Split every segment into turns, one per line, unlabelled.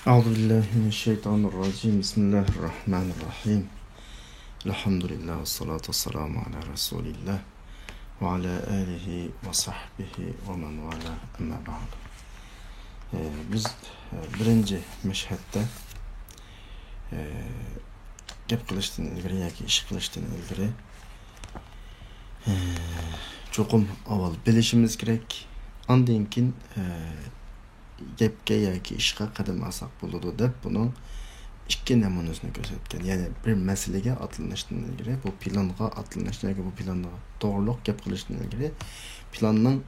Euzubillahimineşşeytanirracim. Bismillahirrahmanirrahim. Elhamdülillah ve salatu vesselamu ala Resulillah ve ala alihi ve sahbihi ve men vala amma ba'd. Biz birinci meşhette gap qilishdan ilgari yoki ish qilishdan ilgari cho'qim avval bilishimiz kerak. Ondan keyin gapga yoki ishga qadam olsak bo'ladi deb buning ikki namunasini ko'rsatgan. Ya'ni bir masalaga atlanishdan ilgari, bu planga atlanishdan yoki bu planga to'g'riliq gap qilishdan ilgari planning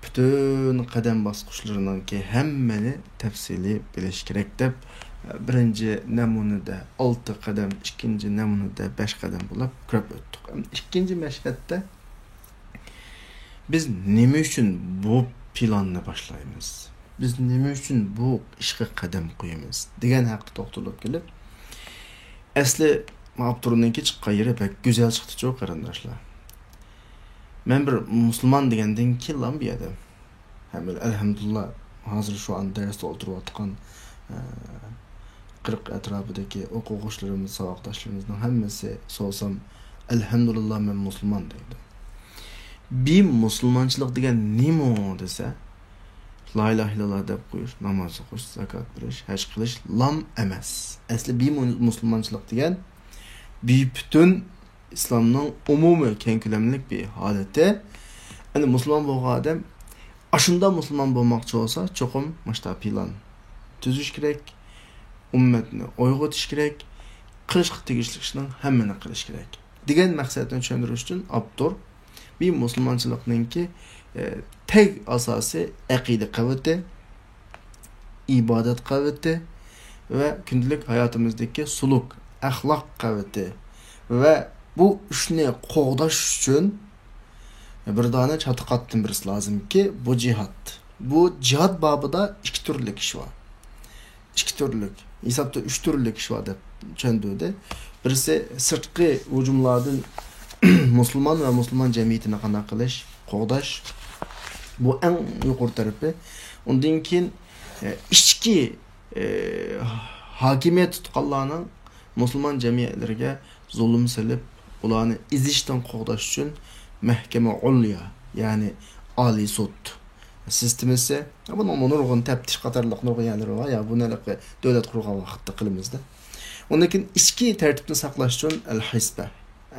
bütün qadam bosqichlarininki hammani tafsiliy bilish kerak deb birinchi namunada 6 qadam, ikkinchi namunada 5 qadam bo'lib ko'rib o'tdik. Ikkinchi mashhadda biz nima uchun bu planni boshlaymiz? Biz nima uchun bu ishga qadam qo'yamiz degan haqda to'xtalib kelib, asli Abdur'ninki chiqqan yeri pek go'zal chiqdi-ku qarindoshlar. Men bir musulmon degandan keyin ham bu yerda ham alhamdulillah hozir shu an darsda o'tirayotgan 40 atrofidagi o'quvchilarimiz, saboqdoshlarimizning hammasi so'zsam alhamdulillah men musulmon deydi. Bir musulmonchilik degan nima desa, la ilahe illallah deb qo'yish, namoz o'qish, zakot berish, haj qilish lam emas. Asli bir musulmonchilik degan bir bütün islomning umumiy keng ko'lamli bir holati. Endi musulmon bo'lgan odam ashunda musulmon bo'lmoqchi bo'lsa, cho'qim mashta plan tuzish kerak, ummatni uyg'otish kerak, qilishga tegishli ishning hammani qilish kerak degan maqsadni tushuntirish uchun Abdur bir musulmonchilikninki tek asası aqida qavati, ibadet qavati ve gündelik hayatımızdaki suluk, ahlak qavati ve bu işni qo'g'dash uchun bir dona çatıqatdan birisi lazım ki bu cihat. Bu cihat babida iki türlük iş var. İki türlük. Hesapta üç türlük iş var deb tushundirdi. Birisi sirtqi hujumlardan Müslüman ve Müslüman cemiyetini qanday qilish, qo'g'dash. Bu en yuqori tarafı. Ondan keyin ichki hakimiyet tutqanlarning musulmon jamiyatlariga zulm silib, ularni izishdan qo'g'dash uchun mahkama ulya, ya'ni oliy sud sistemasi, bunun nurg'un taftish qatorliq nurg'un yerlari var. Ya bu nalaqa davlat qurgan vaqtda qilimizda. Ondan keyin ichki tartibni saqlash uchun al-hisba,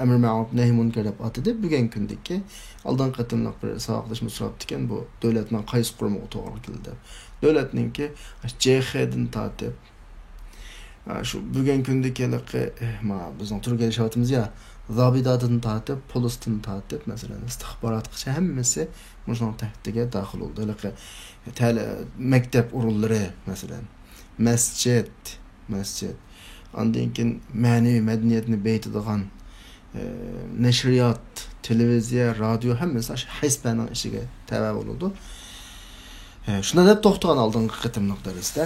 Emr ma'ruf nahy munkar deb atadi. Bugun kundagi aldan qatimliq bir saboqdashimiz so'rabdi ekan, bu davlatning qaysi qurmoqqa to'g'ri keldi. Davlatninki JX'dan tortib shu bugun kundagi bizning turgan sharatimiz ya zabidadan tortib, polisdan tortib, masalan, istixborotgacha hammasi mushun tahtiga daxil bo'ldi. Maktab o'rinlari, masalan, masjid, ondan keyin ma'naviy madaniyatni beytadigan nashriyat, televiziya, radio hammasi shu hisbaning ishiga tava bo'ldi. Shunda deb to'xtagan oldingi qatimliq darsda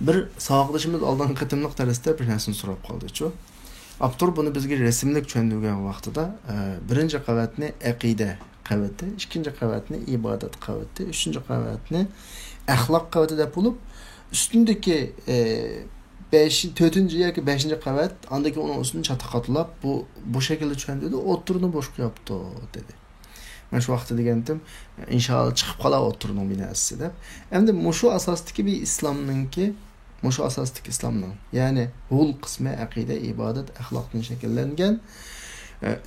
bir saboqdashimiz oldingi qatimliq darsda bir narsani so'rab qoldi-ku. Abdur buni bizga rasmlik tushuntirgan vaqtida birinchi qavatni aqida qavati, ikkinchi qavatni ibodat qavati, uchinchi qavatni axloq qavati deb bo'lib, ustundagi 4-cü yoki 5-ci qavat, andaki onun üstünü çataqatlab bu şekilde tushuntirdi, o'tirni bosh qo'yapti dedi. Men shu vaqtda degandim, inshaalloh chiqib qolar o'tirning binasi deb. Endi mushu asosdagi bir islomninki, mushu asosdagi islomning, ya'ni hul qismi aqida, ibodat, axloqdan shakllangan.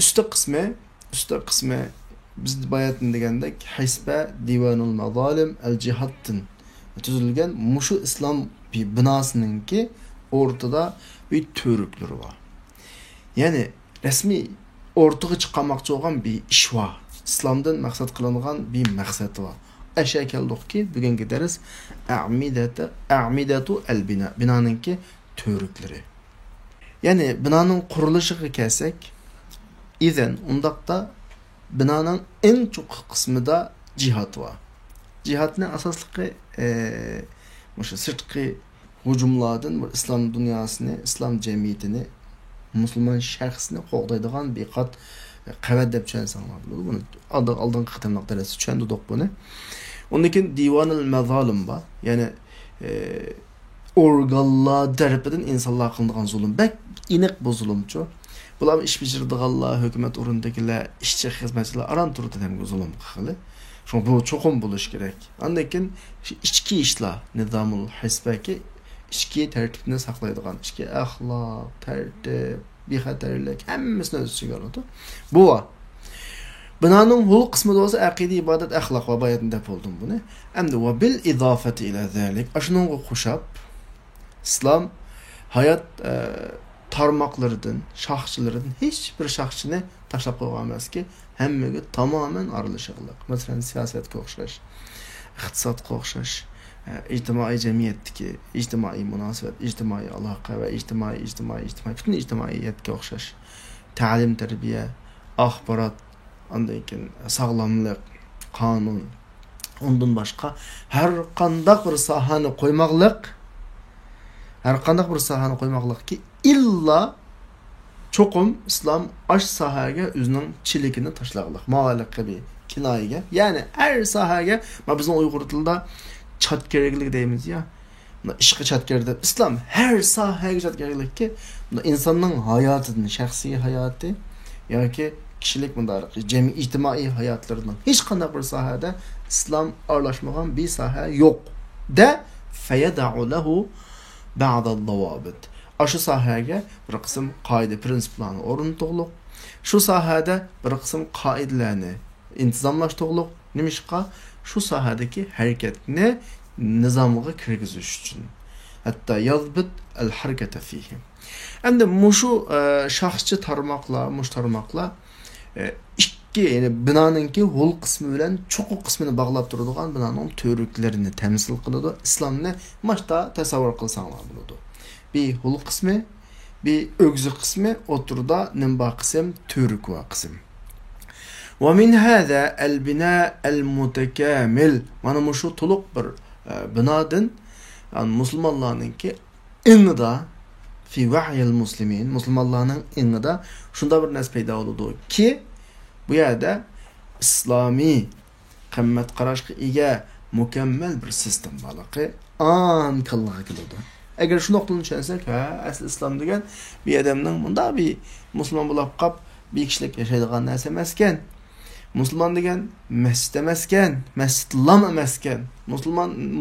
Usta qismi biz bayatni degandek hisba, divanul mazalim, al-jihaddan tuzilgan mushu islom bir binosininki ortada bir törüklері var. Yani resmi ortaga chiqarmoqchi bo'lgan bir ish var. İslamdan maqsad qilingan bir maqsad var. Aşağı keldik ki bugungi ders a'midatu al-bina, binoninki törüklері. Yani binoning qurilishiga kelsak, izen undaqda binoning en çok qismida cihat var. Cihatning asosliqi o'sha sirtqi hujumlardan bir islom dunyosini, islom jamiyatini, musulmon shaxsini qo'g'daydigan bir qat qavat deb tushunsanlar bo'ladi. Buni oldingi qatimliq darsda tushundik buni. Ondan keyin divanul mazolim bor. Ya'ni organlar tarafından insanlar kılıngan zulüm. Bek inek bu zulümçü. Bular iş biçirdiganlar, hökümet orundakiler, işçi hizmetçiler aran turda hem zulüm kılı. Şu bu çokum buluş gerek. Andakin içki işler nizamul hisbeki içki tertibini saklaydigan, içki ahlak, tertib, bexatarlik hemmasini öz içine aladi. Bu var. Binanın hul kısmı da olsa akidi ibadet ahlak ve bayatında buldum bunu. Hem de ve bil idafeti ila zalik. Aşının kuşap İslam hayat tarmaklarından, şahçılardan hiçbir şahçını taşlap koyamaz ki hemmege tamamen aralışıqlıq. Mesela siyasetke oxşaş, iqtisadga oxşaş, ictimai cemiyetdeki ictimai münasebet, ictimai alaqa ve ictimai bütün ictimaiyetke oxşaş. Ta'lim, terbiye, axbarat, ondan keyin sağlamlık, kanun, ondan başka her qandaq bir sahani qoymaqlıq ki illa çokum İslam aş sahaga özünün çilikini taşlaqlıq. Mağalıq gibi kinayiga. Yani her sahaga bizim Uyghur tilida çat keraklik deymiz ya. İşqi çat kerak. İslam her sahaga çat keraklik ki insanın hayatıdan, şahsi hayatı yoki kişilik müdarı, cemi ictimai hayatlarından hiç qanday bir sahada İslam aralashmagan bir saha yok. De feyeda'u lehu ba'dal dawabit. Aşı sahaga bir qism qoida prinsiplarni o'rnatliq. Şu sahada bir qism qoidalarni intizomlashtirliq. Nimishqa şu sahadagi harakatni nizomga kirgizish uchun. Hatta yazbit al harakata fihi. Endi mushu shaxschi tarmoqlar, ikki yani binanınki hul qismi bilan çoqu qismini bağlab turadigan binanın törüklarini temsil qiladi. İslamni başta tasavvur qilsanglar bo'ladi. Bir hul qismi, bir ögzü qismi, oturda nimba qism, törük va qism. Ve min hada el bina el mutakamil. Mana mushu to'liq bir binadan yani musulmonlarninki inida fi vahyil muslimin, musulmonlarning inida shunda bir narsa paydo bo'ladi ki bu yerda islomiy qimmat qarashga ega mukammal bir sistem borligi aniqligi keladi. Agar shuni tushunsak, asl islom degan bir odamning bunda bir musulmon bo'lib qolib bir kishilik yashaydigan narsa emaskan. Musulmon degan masjid emaskan, masjidlam emaskan.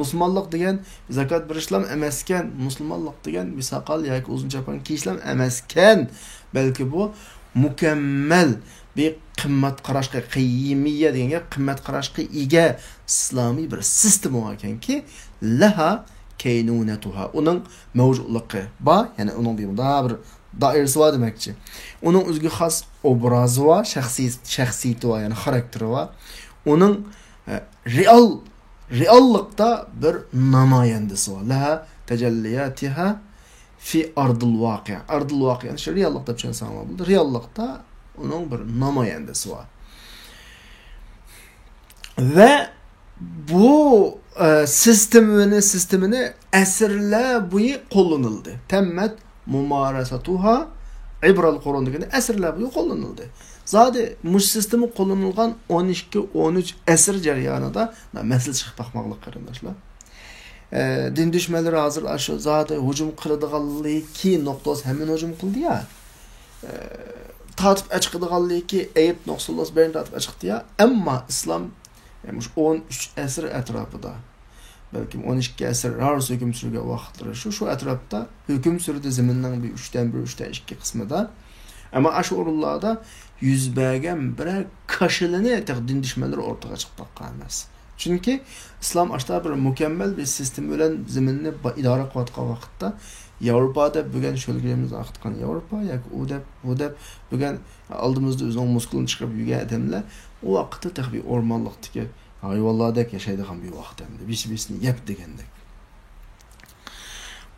Musulmonlik degan zakat berishlam emaskan. Musulmonlik degan bir saqal yoki uzun chapan kiyishlam emaskan. Balki bu mukammal bir qimmat qarashga, qiyimiyya degan gap qimmat qarashga ega islomiy bir sistem ekanki, laha kaynunatuha. Onun mavjudligi bor, ya'ni uning bir dairasi bor demakchi. Uning o'ziga xos obrazi va shaxsiyati va ya'ni xarakteri va uning reallikda bir namoyandasi va laha tajalliyatiha fi ardil voqi'. Ardil voqi' ya'ni shu reallikda tushunsangiz bo'ldi. Reallikda uning bir namoyandasi var. Ve bu sistemini əsrlər boyu kullanıldı. Temmet mumarasatuha ibral Kur'an degende əsrlər boyu kullanıldı. Zaten muş sistemi kullanılgan 12-13 əsr jarayonida məsəl çıxıb baxmaqlıq qarindaşlar. Din düşmanları hazır aşı zaten hücum qiladiganligi ki noktası hemen hücum qildi ya. Tatip açıqdıqanlığı ki Eyüp Noxsullas birini tatip açıqdı ya. Ama İslam 13 əsr ətrafıda, belki 12 əsr arası hüküm sürgə vaxtları şu ətrafda hüküm sürdü zimindən bir 3'ten 2 qismida. Ama aşı orullarda yüzbəgən birər kaşılını din düşmanları ortağa çıxıb baxan emas. Çünki İslam aşağı bir mükemmel bir sistem bilen ziminni idare qiladigan vaqtda Yevropada bugün şölgemiz aqtgan Yevropa yoki u deb bugün aldığımızda o'zining muskulini chiqarib yurgan odamlar u vaqtda tabii o'rmonlikdagi hayvonlardek yashaydigan bir vaqt hamda birisini yeb degandek.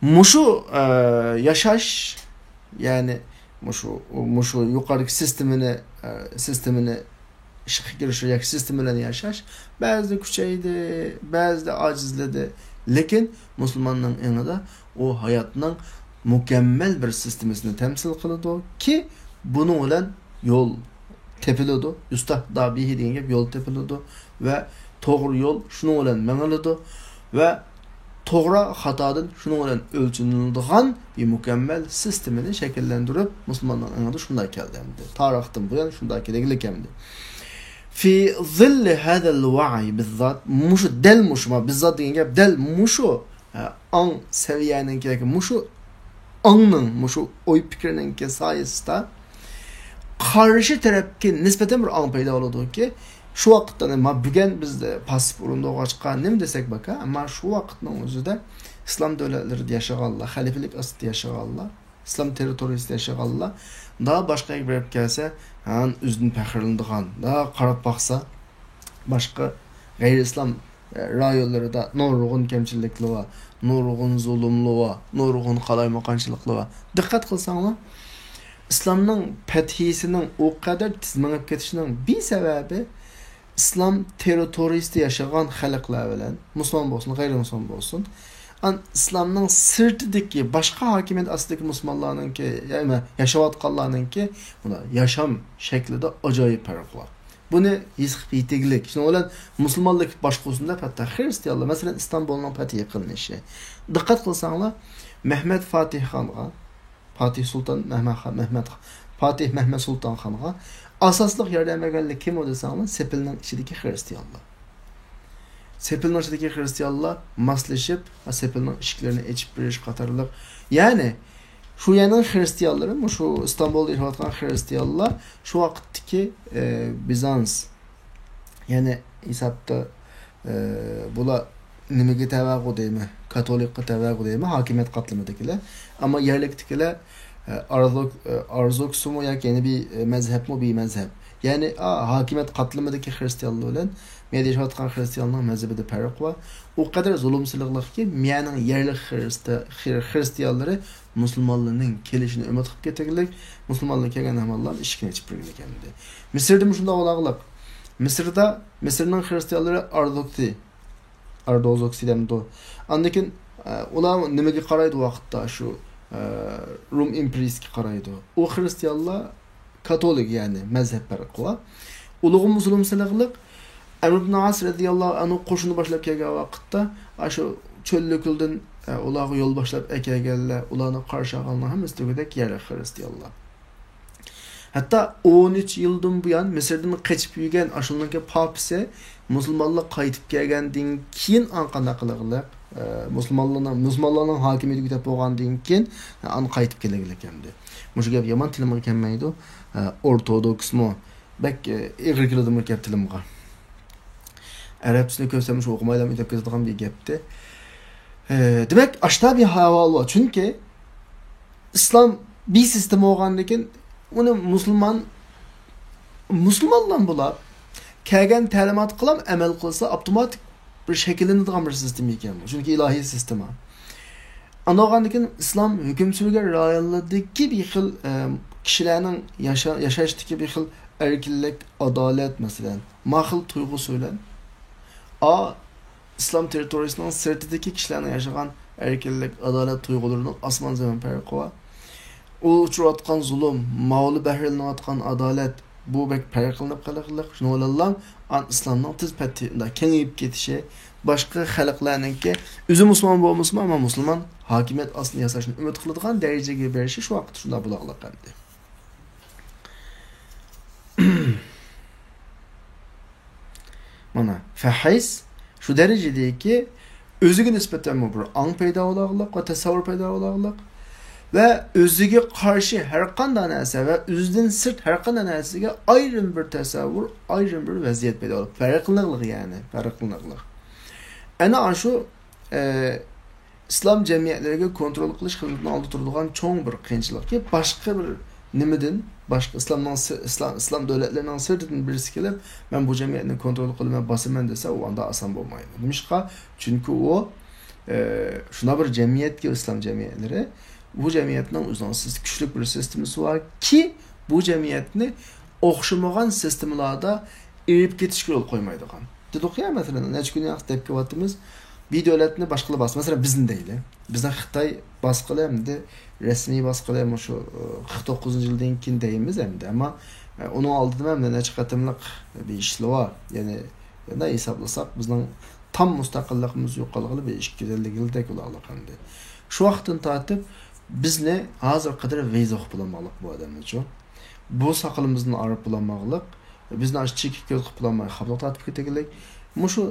Mushu yashash yani mushu yuqorgi sistemini ishga kirishir yoki sistem bilan yashash ba'zida kuchaydi, ba'zida ajizladi. Lekin musulmonning yanında o hayatının mükemmel bir sistemini temsil qiladi ki bunun bilan yol tepiladi. Ustahda bihi degan yol tepiladi ve to'g'ri yo'l shunun bilan mangiladi ve to'g'ri xatodan shuning bilan o'lchaniladigan bir mukammal sistemini shakllantirib musulmonlar shunday keldi endi tarixdan buyon shunday keraklik endi fi zilli hadal va'i bizzat mushu del mushu bizzat degan gap del mushu ang seviyenin kerak mushu angning mushu o'y fikrining sayesinde qarshi tarafga nisbatan bir ang paydo bo'ladiki şu vaqtda bugun bizda pasif o'rinda o'g'achqa nima desak baka ammo shu vaqtning o'zida islom davlatlarida yashaganlar xalifalik ostida yashaganlar islom territoriyasida yashaganlar da boshqa bir kelsa o'zidan faxrlanadigan da qarab baqsa boshqa g'ayriislom rayonlarida nurg'un kamchiliklar va nurg'un zulmlar va nurg'un qalaymaqonchiliklar va diqqat qilsanglar islomning fathisining o qadar tizminib ketishining bir sababi İslam territoriyasida yaşayan xalqlar bilan musulmon bo'lsin, g'ayrimusulmon bo'lsin, İslamning sirtidagi boshqa hokimiyat ostidagi musulmonlarningki, ya'ni yashayotganlarningki, buni yasham shaklida ajoyib farq bor. Buni his qilib shuning bilan musulmonlik boshqasida hatto xristianlar, masalan, Istanbulning fathi qilinishi. Diqqat qilsanglar, Mehmet Fatih Xonga, Fatih Sultan Mehmet Sultan Xonga asaslık yerden vergenlik kim o desanglar? Sepil'nin içindeki Hristiyanlar. Sepil'nin içindeki Hristiyanlar maslaşıp Sepil'nin ışıklarını içip bir iş katarlık. Yani şu yanın Hristiyanların, şu İstanbul'da yaşayan Hristiyanlar şu vakitteki Bizans yani hesapta bula nimege tevagu değil mi? Katolik tevagu değil mi? Hakimiyet katlamadakiler. Ama yerliktekiler Arzuks mu yeni bir mezhep mi bir mezhep. Yani hakimiyet katliamındaki Hristiyanlığı olan medya şartkan Hristiyanlığın mezhebi de fark var. O kadar zulümsüzlük ki miyanın yerli Hristiyanları Müslümanlığının gelişini ümit kılıp getirdik. Müslümanlığı kelgen hem Allah'ın işkine içip birlik emdi. Mısır'da mı şunda olağılık? Mısır'ın Hristiyanları Ardozoksi demdi o. Andakin ulan nemege karaydı vakitte şu Rum İmperiski qaraydı. O Hristiyanlar Katolik yani mezhep farkı var. Uluğun musulmonsuzluq Amr ibn As radiyallahu anhu qo'shini boshlab kelgan vaqtda shu cho'llikdan ularga yo'l boshlab kelganlar, ularni qarshi olganlar hammasi tugudek yerli Hristiyanlar. Hatta 13 yıldan buyon Misrdan qochib yurgan ashuniki papisi musulmonlar qaytib kelgandan keyin anqana qilganlar musulmonlarning hakimiyeti ketib bo'lgandan keyin an qaytib kelganlar endi. Mushu gap yomon tilimga kelmaydi. Ortodoksmi bak ig'ir keladi gap tilimga. Arabçasını ko'rsam shu o'qimaylam deb ketadigan bir gapdi. Demak, ashta bir havol bor. Chunki islom bir sistem bo'lgandan keyin uni musulmonlar bular kelgan ta'limot qilam amal qilsa avtomatik bir shakllanadigan bir sistem ekan bu. Chunki ilohiy sistem. Anaqandan keyin islom hukm surgan rayonlardagi bir xil kishilarning yashashdagi bir xil erkinlik, adolat masalan, mahil tuyg'usi bilan İslam territoriyasının sırtındaki kişilerin yaşayan erkinlik, adalet duygularının asman zaman farkı var. O uçuratkan zulüm, mağlu behriline atkan adalet, bu bek farklıqlık qılıqlık. Şunu olalım, İslam'ın tez pettiğinde kengeyip getişi, başka xalqlarının ki, özü Müslüman bu Müslüman ama Müslüman hakimiyet aslında yasasını ümit kılıdığın dereceye berişi şu vakit şunda bulaqlıq endi. Mana fahis şu derecedeki özüge nispeten bir an payda olaqlıq ve tasavvur payda olaqlıq ve özüge karşı her qanday narsa ve özüden sırt her qanday narsaga ayrım bir tasavvur, ayrım bir vaziyet payda olaq. Farqlılık yani, farqlılık. Ana şu İslam cemiyetlerine kontrol qilish xizmatini oldi turadigan cho'ng bir qiyinchilik ki başka bir nimadan başka İslam devletlerinin sırtından birisi kelib ben bu cemiyetini kontrol qilmay bosaman desa u anda oson bo'lmaydi. Nimishqa? Chunki u shuna bir cemiyetki İslam cemiyetleri bu cemiyetning uzunsiz kuchli bir sistemi var ki bu cemiyetni o'xshamagan sistemlarda erib ketishga yo'l qo'ymaydigan. Dedik ya masalan, necha kun yaxshi deb kelyapmiz. Bir devletini başkaları bas. Mesela bizim değil. Bizden Xitay baskılı hem de resmi baskılı hem şu 49. yıldan keyin deyimiz hem de ama onu aldırdım hem de ne çıkartımlık bir işli var. Yani ne hesaplasak bizden tam mustaqilligimiz yo'q qolg'ili bir 250 yildek bo'lganlik endi. Shu vaqtdan tortib bizni hozir qadar vayza qilmoqlik bu odamlar uchun. Bu saqilimizni arab bulanmoqlik, bizni ash chekib ko'z qilmoqlik, xablo tortib ketganlik. Mushu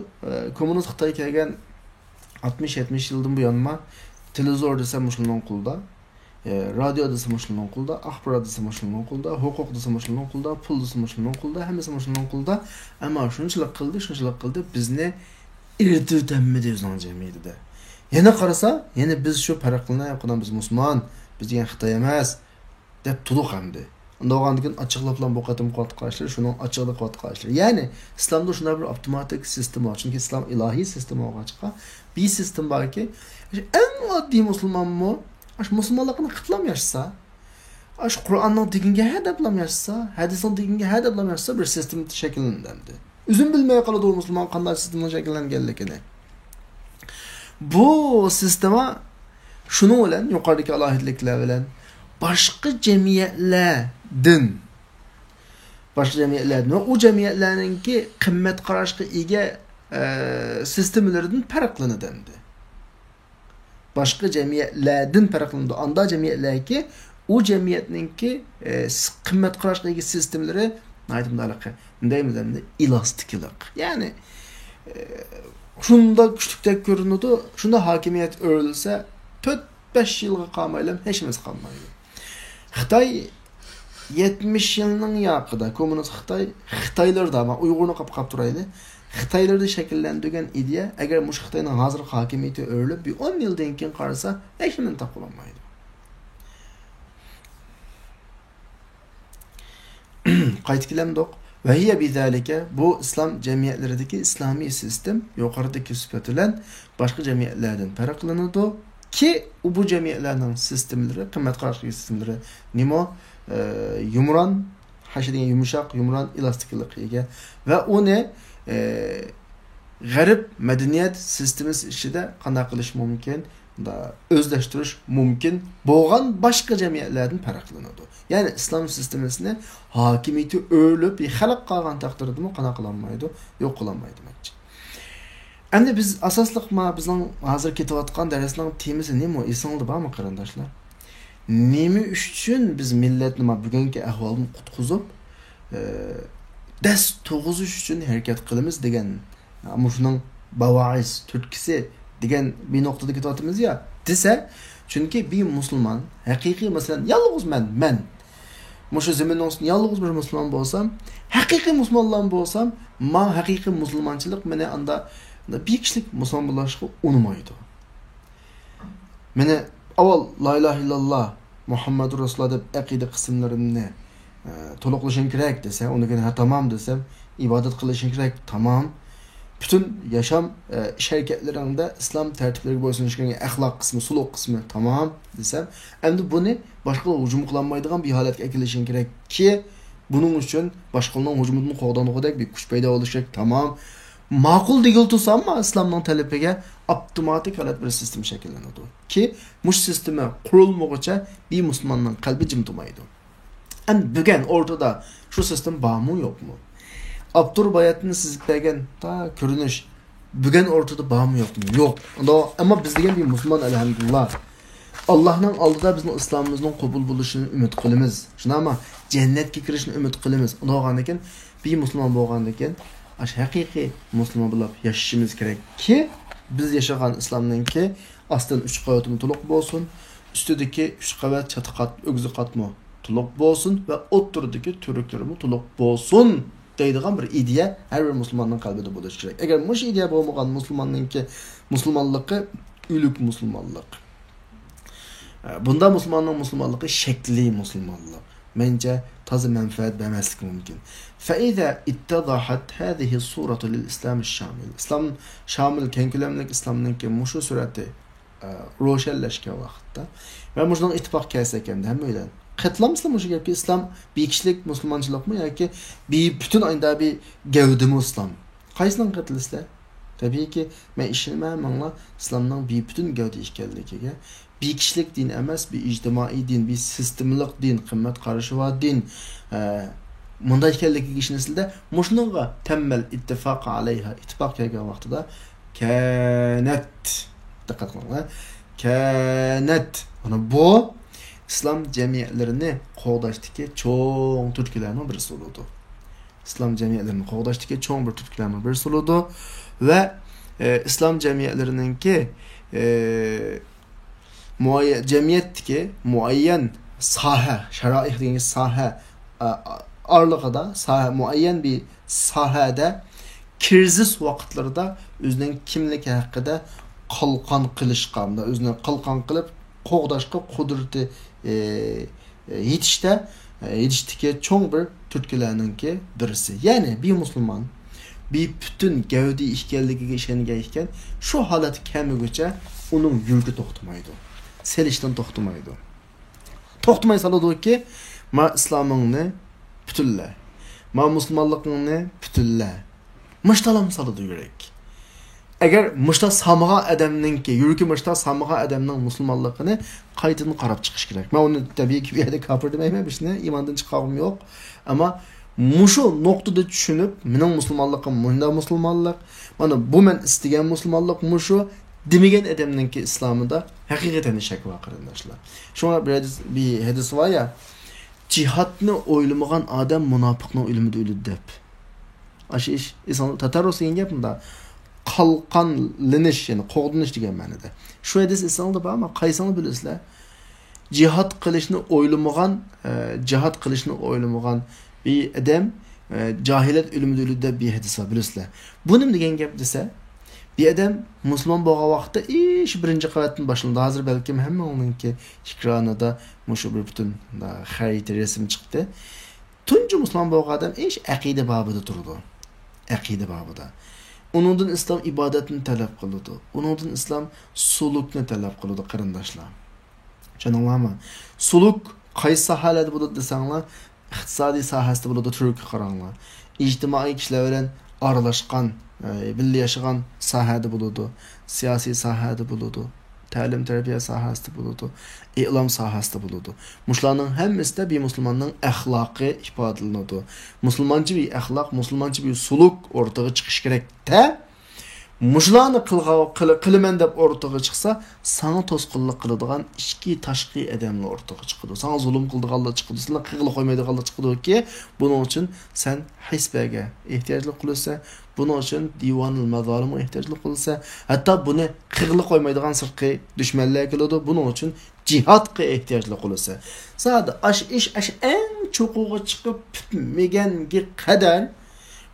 kommunist Xitoy kelgan 60-70 yildan bu yanma televizor desa mushulmon qo'lda, radio desa mushulmon qo'lda, axborot desa mushulmon qo'lda, huquq desa mushulmon qo'lda, pul desa mushulmon qo'lda, hammasi mushulmon qo'lda. Ammo shunchalik qildi, bizni irtitamidi o'zning jamiyatida. Yana qarasa, yana biz shu farqlarni yo'qdan biz musulmon, biz degan Xitoy emas deb to'liq hamdi. Unda o'g'andikin ochiqlab bilan bu qatim qot qarashlar, shuni ochiqlik qot qarashlar. Ya'ni islomda shunday bir avtomatik sistem bor. Chunki islom ilohiy sistem bo'lgancha bir sistem borki, eng oddiy musulmonmi, ash musulmonlikni qitlam yashasa, ash Qur'onning deginga hadablam yashasa, hadisning deginga hadablam yashasa bir sistem shakllanadi. O'zim bilmay qoladi u musulmon qanday sistemdan shakllanganligini. Bu sistema şunu bilan yuqoridagi alohidliklar bilan boshqa jamiyatlardan o jamiyatlarninki qimmat qarashga ega sistemlaridan farqlanadi endi. Boshqa jamiyatlardan farqlanadi. Anda jamiyatlarki o jamiyatninki qimmat qarashga ega sistemlari aytımdalıqı, deyimiz endi elastiklik. Yani şunda küçükdek görünüdü, şunda hakimiyet örülse 4-5 yılga qalmaylam, heçimiz qalmaydı. Xitay 70 yılının yaqıda komünist Xitaylarda ama Uygurnu qap turaydı. Xitaylarda şekillendirgen ideya, eğer muş Xitayning hazır hakimiyeti örülüp bir 10 yıldan keyin qarasa, heçimin tapılanmaydı. Qayt kelamdoq ve hiye bizalike bu İslam cemiyetlerideki İslami sistem yukarıdaki sıfat bilen başka cemiyetlerden farqlanadi ki bu cemiyetlerden sistemleri, kıymet qarashli sistemleri nimo yumran, haşa degan yumuşaq, yumran elastiklik ega ve o ne garip medeniyet sistemi içinde qanday qilish mumkin, da özleştiriş mümkün boğan başka cemiyetlerden farqlanadi. Yani İslam sistemini hakimiyeti ölüp bir halk qalgan taqdirda mı qana qılanmaydı, yo'q qılanmaydı demekçi. Endi biz asaslık ma bizning hozir ketayotgan darsning temisi nima? Esingizda bormi qarindoshlar? Nima uchun biz millatni ma bugungi ahvoldan qutqizib, das to'g'izish uchun harakat qilamiz degan, ama shuning bavaiz turtkisi degan bir noktada ketyapmiz ya dese, çünkü bir Müslüman haqiqiy masalan yalnız men Muşu zeminning ustida yalnız bir Müslüman bo'lsam, haqiqiy musulmonlar bo'lsam, ma haqiqiy musulmonchilik meni anda bir kishilik musulmon bo'lishga unmaydi. Meni avval la ilaha illalloh Muhammadur Rasululloh deb aqida qismlarimni to'liqlashim kerak desa, uni ha tamam desem, ibodat qilishim kerak, tamam. Bütün yaşam iş hareketlerinde İslam tertipleri boyunca ahlak kısmı, suluk kısmı tamam desem, endi bunu başkaları hücum kılanmaydıgan bir halet ekleşin gerek ki bunun için başkalarının hücumunun qoğdanlığı bir kuş payda olacak, tamam. Makul değil tutsam ama İslam'dan talebege otomatik halet bir sistem şekilleniyordu. Ki muş sisteme kurulmadıkça bir Müslümanın kalbi cimtumaydı. Endi bugün ortada şu sistem var mı yok mu? Abdur bayatını sizlik bergen ta görünüş bugün ortada var mı yok mu? Yok. Ama biz degan bir Müslüman elhamdülillah. Allah'ın aldıda bizim İslamımızın kabul buluşunu ümit qilamiz. Şuna ama cennetke kirishini ümit qilamiz. Unda olgandan bir Müslüman bo'lgandan keyin aş haqiqiy Müslüman bo'lib yashashimiz kerak ki biz yashagan İslamninki aslan 3 qavatimi to'liq bo'lsin, ustidagi 3 qavat chati qat, o'g'zi qatmi to'liq bo'lsin ve o'ttiridagi turuklarimi to'liq bo'lsin deydigan bir ideya her bir Müslümanın qalbida bo'lishi kerak. Eğer mush ideya bo'lmagan Müslümanninki musulmonligi uluk musulmonlik. Bunda Müslümanның musulmonligi shakli musulmonlik. Menimcha toza manfaat bermasligi mumkin. Fa iza ittadahat hadhihi suratu lil islam ash-shamil. İslam shamil keng ko'lamli İslamninki mushu surati ro'shanlashgan vaqtda va mushning ittifoq kelsa ekan hamma bilan qatlamsizlar mushu gapga İslam bir kishilik musulmonchilikmi yoki bir butun ayda bir gavdimi İslam? Qaysidan qatlisizlar? Tabii ki men ishonmayman İslamning bir butun gavda ekanligiga. Bir kishilik din emas, bir ijtimoiy din, bir sistemlik din, qimmat qarashi va din. Bunday ekanligiga ishonasizlar. Mushunga tammel ittifoq alayha, ittifoq kelgan vaqtida Kânet. Dikkat qilinglar. Kânet. Ana bu İslam cemiyetlerini qoğdaşdaki çoğun türkülerinin birisi oldu. İslam cemiyetlerini qoğdaşdaki çoğun bir türkülerinin birisi oldu ve İslam cemiyetlerinin ki cemiyetteki muayyen saha, şeraih dediğin saha arlıqada, saha muayyen bir sahada kirsiz vaqtlarda özünün kimligi haqida qalqan qilishqanda, özünü qalqan qilib qoğdaşqa qudreti yetiştiki çoğun bir türkülerninki birisi. Yani bir Müslüman bir bütün gavdi işgalligiga ishongan şu holat kamigacha onun yurgi to'xtamaydi. Selishdan to'xtamaydi. To'xtamay saladiki ma islomingni butunla, ma musulmonligingni butunla. Mishtalam saladı yürek. Eğer mishta samağa adamninki, yurgi mishta samağa adamning musulmonligini qaytadan qarab chiqish kerak. Men uni tabiiy ki bir yerda kafir demayman, bishni imondan chiqarg'im yo'q. Ama mushu nuqtada tushunib, mening musulmonligim munda musulmonlik, mana bu men istagan musulmonlik mushu demagan adamninki islomida haqiqatan shak va qarindoshlar. Shunga bir hadis var ya, cihatni o'ylamagan odam munofiqning o'limida o'ladi deb. Aşı iş insan Tatarus degan gap bunda qalqanlanish, ya'ni qo'g'dinish degan ma'noda. Shu hadis insonda bor, ammo qaysini bilasizlar? Jihad qilishni o'ylamagan bir adam jahilat o'limida o'ladi deb bir hadis var, bilasizlar. Bu nima degan gap desa, bir adam musulmon bo'lgan vaqtda ish birinchi qavatdan boshlandi. Hozir balkim hamma uningki ekranida mushu bir butun xarita rasm chiqdi. Tunji musulmon bo'lgan odam ish aqida babida turdi. Aqida babida. Onundan İslam ibadetini talep kılıyordu. Onundan İslam sulukni talep kılıyordu qarindoshlar. Tushuninglarmi? Suluk qaysi sohalarda bo'ladi desanglar, iqtisodiy sohasida bo'ladi, turki qaranglar. İctimai kishilar bilan aralashgan, birga yashagan sohada bo'ladi, siyosiy sohada bo'ladi, ta'lim tarbiya sohasida bo'ladi, e'lom sohasida bo'ladi. Mushlarning hammasida bir musulmonning axloqi ifodalanadi. Musulmoncha bir axloq, musulmoncha bir suluk o'rtaga chiqish kerak-da. Mushlarni qilaman deb o'rtaga chiqsa, sana to'sqinlik qiladigan ikki tashqi odamlar o'rtaga chiqadi. Sana zulm qiladiganlar chiqadi, seni qig'ila qo'ymaydiganlar chiqadi-ki, buning uchun sen hisbaga ehtiyojli qilsa, buning uchun divonul mazolimga ehtiyojli qilsa, hatto buni qig'ila qo'ymaydigan sirqi dushmanlar keladi, buning uchun jihadga ehtiyojli qilsa. Sada ish eng cho'quga chiqib bitmaganga qadar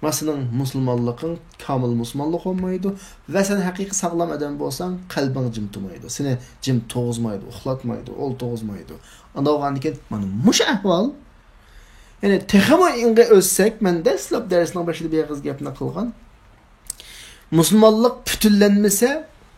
masalan musulmonliging kamil musulmonlik olmaydi ve sen haqiqiy sağlam adam bo'lsang, qalbing jim turmaydi. Seni jim to'g'izmaydi, uxlatmaydi, ol to'g'izmaydi. Unda o'g'andikin mana mush ahvol. Yani texama inga o'ssak, men dastlab darsning boshida bir qiz gapni qilgan. Musulmonlik butunlanmasa,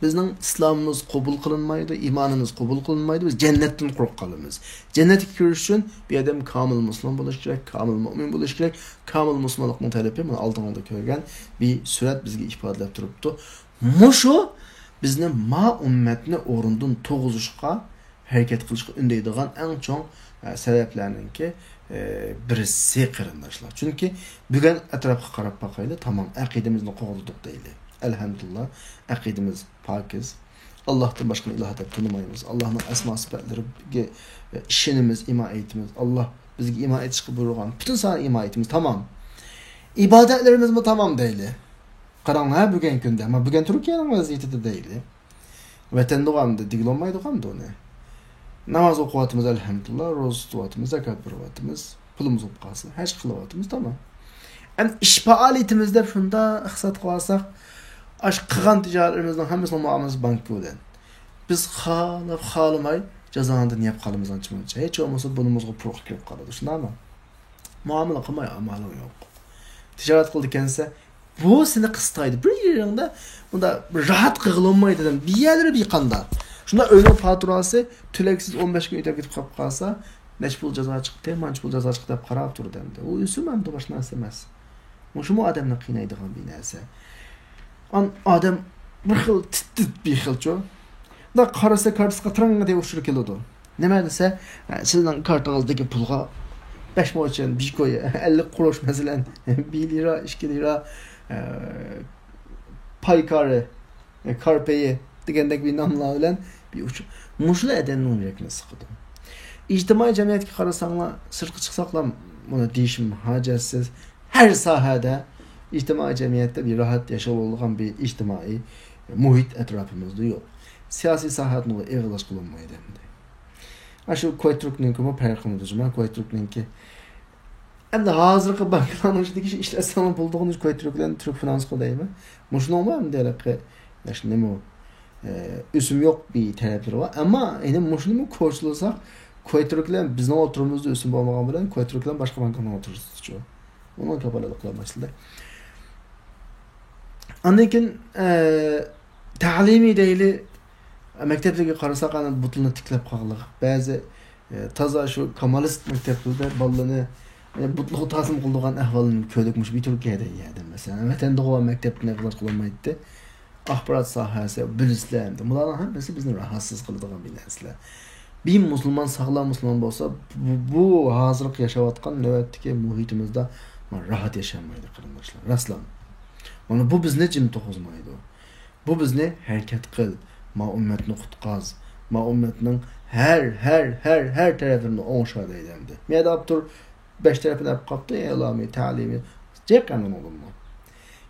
bizning islomimiz qabul qilinmaydi, imonimiz qabul qilinmaydi, biz jannatdan quruq qolamiz. Jannatga kirish uchun bir odam komil musulmon bo'lishi kerak, komil mu'min bo'lishi kerak. Komil musulmonlikning talabi mana oldinda ko'rgan bir surat bizga ifodalab turibdi. Mushu bizni ma ummatni o'rindan to'g'izishga harakat qilishga undaydigan eng chong sabablarninki birisi qarindoshlar. Chunki bugun atrofga qarab boqaylik, tamam, aqidamizni qo'g'irdik deylik. Elhamdülillah aqidimiz pokiz. Allah'tan başka ilah deb tanımaymiz. Allah'ın asma sıfatlariga ishonimiz, iman etimiz. Allah bizga iman etishga buyurgan. Bütün sana iman etimiz tamam. İbadetlerimiz mi tamam deyli. Qaranglar bugun kunda, ama bugun Turkiyaning vaziyatida deyli. Vatanda qamda digilolmaydi qamda uni. Namoz o'qiyotimiz elhamdülillah, ro'za tutayotimiz, zakat berayotimiz, pulimiz bo'lib qolsa, haj qilayotimiz tamam. Yani ish faoliyatimizda shunda iqtisod qilsak, aş qilgan tijoratlarimizning hammasini muomalamiz bankka bilan. Biz xohlamay jazondan yeb qolamiz ancha-muncha. Hech bo'lmasa bunimizga puq kelib qoladi. Shundaymi? Muomala qilmay amalim yo'q. Tijorat qildi ekansa, bu seni qistaydi. Bir yeringda bunda rahat qilolmaydi dedim. Bir yerlari bir qanda. Shunda o'yning faturasi tulaksiz 15 kun o'tib ketib qolsa, nech pul jazo chiqdi, mancha pul jazo chiqdi deb qarab turdi endi. U o'simam da boshqa narsa emas. Mushu odamni qiynaydigan bir narsa. Adam bir xil tit bir xilcho. Da qarasa kartasiga tranga deb ushur keladi. Nima desa, sizning kartangizdagi pulga 5 mo'chan bir qo'y 50 qurush masalan 1 lira, 2 lira paykari Karpe'yi degandek bir namla bilen bir uç. Muşlu edenning yurakini sıkıdı. İctimai cemiyetga qarasanlar, sirtqa chiqsaqlar buni deyishim hojatsiz. Her sahada ictimai cemiyette bir rahat yaşab olgan bir ictimai muhit etrafımızda yok. Siyasi sahatni eg'ilash qilinmaydi endi. Aşu Koytrukninki mu farqini dujma Koytrukninki. Endi hozirgi banklarning ichidagi ishlasam bulduğunuz Koytruklarni Türk Finansqa deymi? Mushuni mı deyilaqi? Yaş nima? Üsüm yok bir tarafları var ama yine mushuni mu ko'rsasak Koytruklar bizning o'tirumizda üsüm bo'lmagan bilan Koytruklar boshqa banklarga o'tirishdi. Onu kapalı qilmaslar. Andan ta'limiy deyli maktablarga qarasak ana butulni tiklab qoldiq. Ba'zi toza shu kamalist maktablarda bolalarni butluq ta'sim qildigan ahvolni ko'rikmish bir Turkiyada edi masalan. Vatanda qo'ygan maktabni qilib qilmaydi. Axborot sohasi bilisizlar. Bularning hammasi bizni rahatsız qiladigan bir narsalar. Bir musulmon sağlam musulmon bo'lsa, bu hozirgi yashayotgan navbatdagi muhitimizda rahat yaşamaydı qarindoshlar. Raslan. Mana bu bizni jim to'g'izmaydi. Bu bizni harakat qil, ma ummatni qutqaz, ma ummatning her tarafini o'ngshadi deydi. Men adaptor 5 tarafini olib qopdi, e'lomiy, ta'limiy, jeqanin olunma.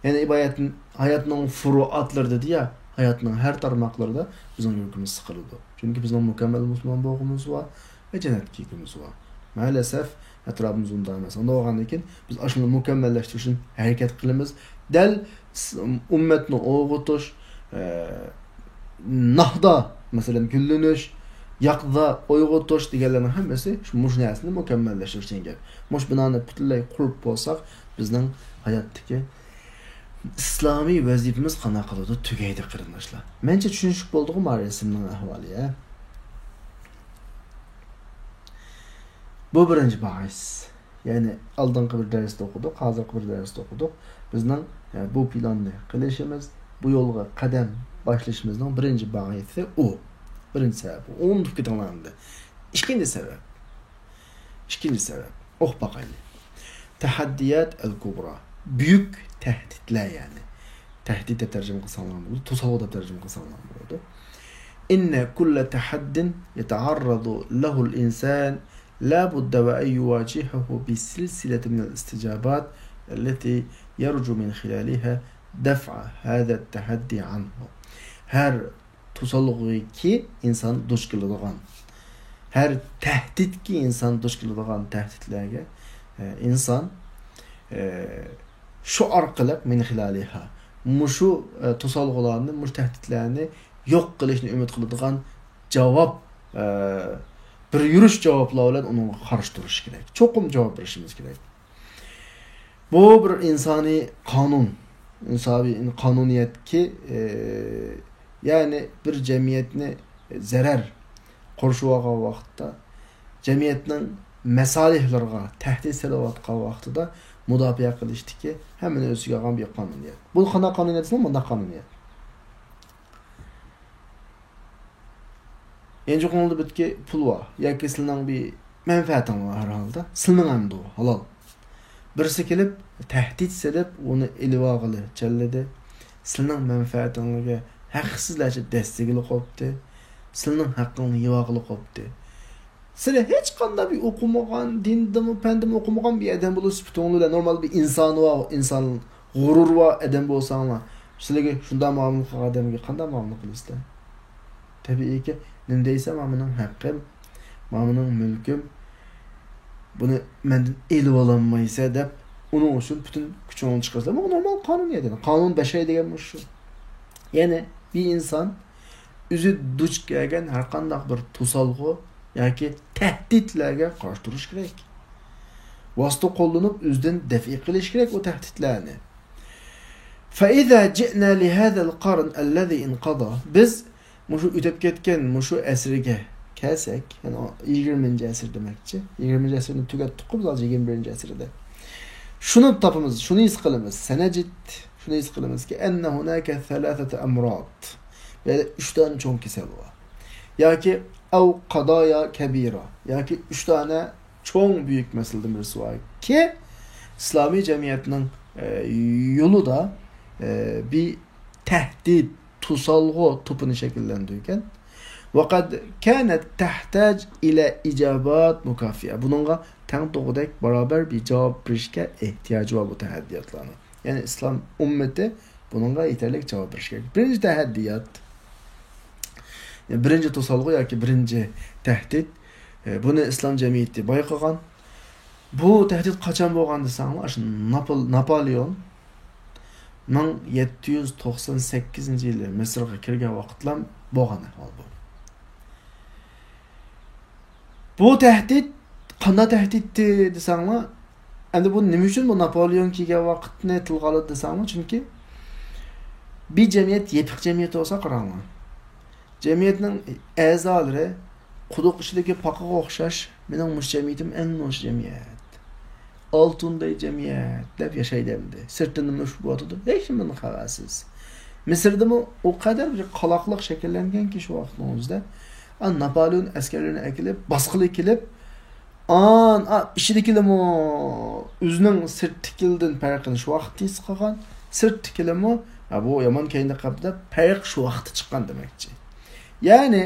Yani ibadetin hayatning furuatları dedi ya, hayatning her tarmaqlarida bizning yurtimiz sıkıldı. Çünkü bizning mükemmel musulmon bo'lg'imiz var ve cennetga yurtimiz var. Maalesef etrafımız unda emas. Onda olgandan keyin biz aşını mükemmelleştirish uchun harakat qilamiz. Dal ummatni o'g'itish, nahda masalan kullanish, yaqda o'yg'itish deganlarning hammasi shu narsani mükemmelleştirish gap. Mush binoni butunlay qurib bo'lsak, bizning hayotdagi islomiy vazifamiz qana qiladi tugaydi qarindoshlar. Mencha tushunishib bo'ldi-ku resimning ahvoli ya. Bu birinci bahis. Yani aldığın bir derste okuduk, hazırki bir derste okuduk. Bizden bu planı qilishimiz, bu yolga qadam başlashimizning birinci bahisi o. Birinci sebep. Onun tukitanlandı. İkinci sebep. Bakayım. Tahaddiyat el-kubra. Büyük tehditler yani. Tehdit de tercüme kılsanlar buldu. Tusavu da tercüme kılsanlar buldu. İnne kulle tahaddin yetaarradu lehul insan لا بد وأن يواجهه بسلسلة من الاستجابات التي يرجو من خلالها دفع هذا التحدي عنه. Her tusallığı ki insan duş kıldıgan, her tehdit ki insan duş kıldıgan tehditlerge insan şu arkalık min hilaliha. Muşu tusallıqlarını, muş tehditlerini yok kılışını ümit kıldıgan cevap bir yürüyüş cevaplar bilen onu karşı duruş gerek. Çokum cevap verişimiz gerek. Bu bir insani kanun, insabi kanuniyet ki yani bir cemiyetini zarar koşuvaga vaqtda cemiyetinin mesalihlerine tehdit selavatqa vaqtida mudafiə qilishdi ki hemen özüge algan bir kanuniyet. Bu qana kanuniyet mi? Bunda kanuniyet. Ence konuldu bitki pul var. Yoki sizning bir menfaatin var herhalde. Sizning ham bu halol. Birisi kelib tehdit selib uni ilva qildi, challadi. Sizning menfaatingizga haqsizlarcha dastigili qopdi. Sizning haqqingni yeva qilib qopdi. Sizlar hech qanday bir o'qimagan, dindimi, pandimi o'qimagan bir odam bo'lasiz, butunlar normal bir inson va inson g'urur va odam bo'lsanglar, sizlarga shunday muomala qilgan odamga qanday muomala qilasizlar? Tabiiyki nima deysa, mening haqqim, mening mulkim buni mendan elib olinmaysa deb uning uchun butun kuchini chiqarsa, bu normal qonun edi. Qonun bashariy degan shu. Ya'ni bir inson o'zi duch kelgan har qanday bir to'salg'i yoki tahdidlarga qarshi turish kerak. Vosita qo'llanib o'zidan dafi qilish kerak o tahdidlarni. فإذا جئنا لهذا القرن الذي انقضى biz mushu o'tib ketgan mushu asrga kelsak, yani 20-asr demakchi. 20-asrni tugatdik biz hozir 21-asrda. Shuni topamiz, shuni his qilamiz. Sanajid shuni his qilamizki, anna hunaka thalathata amrad. Yani 3 tane cho'ng kasal bor. Yoki av qadaya kabira. Yoki 3 tane cho'ng büyük masaladan birisi var ki İslami cemiyetinin yolunda bir tehdit, tusalg'u tupini shakllantirgan. Vaqad kanat tahtaj ila ijobat mukafiya. Buningga teng to'g'ridek barobar bir javob berishga ehtiyoji bor bu tahaddiyotlarni. Ya'ni islom ummati buningga yetarli javob berish kerak. Birinchi tahaddiyot, birinchi to'salg'u yoki birinchi tahdid, buni islom jamiyati bayqagan. Bu tahdid qachon bo'lgan desanglar, shu Napoleon 1798-yili Misrga kirgan vaqtlar bo'lgan ahvol bu. Bu tahdid qanday tahdiddi desanglar, endi bu nima uchun bu Napoleon kelgan vaqtni tilga oladi desanglar, chunki bir jamiyat yepiq jamiyat bo'lsa qaranglar. Jamiyatning a'zolari quduq ichidagi paqaga o'xshash, mening mush jamiyatim eng no'sh jamiyat. Oltunday jamiyat deb yashaydi. Sirtdan nima ushbu bo'ladi? Hech kimning xabarsiz. Misrda o qadar bir qaloqliq shakllanganki shu vaqtda Napoleon askarlarini akilib, bosqili kelib, ichidikilimi o'zining sirtdikildan farqini shu vaqtda his qilgan. Sirtdikilimi bu yomon keyinda qapda farq shu vaqtda chiqqan demakchi. Ya'ni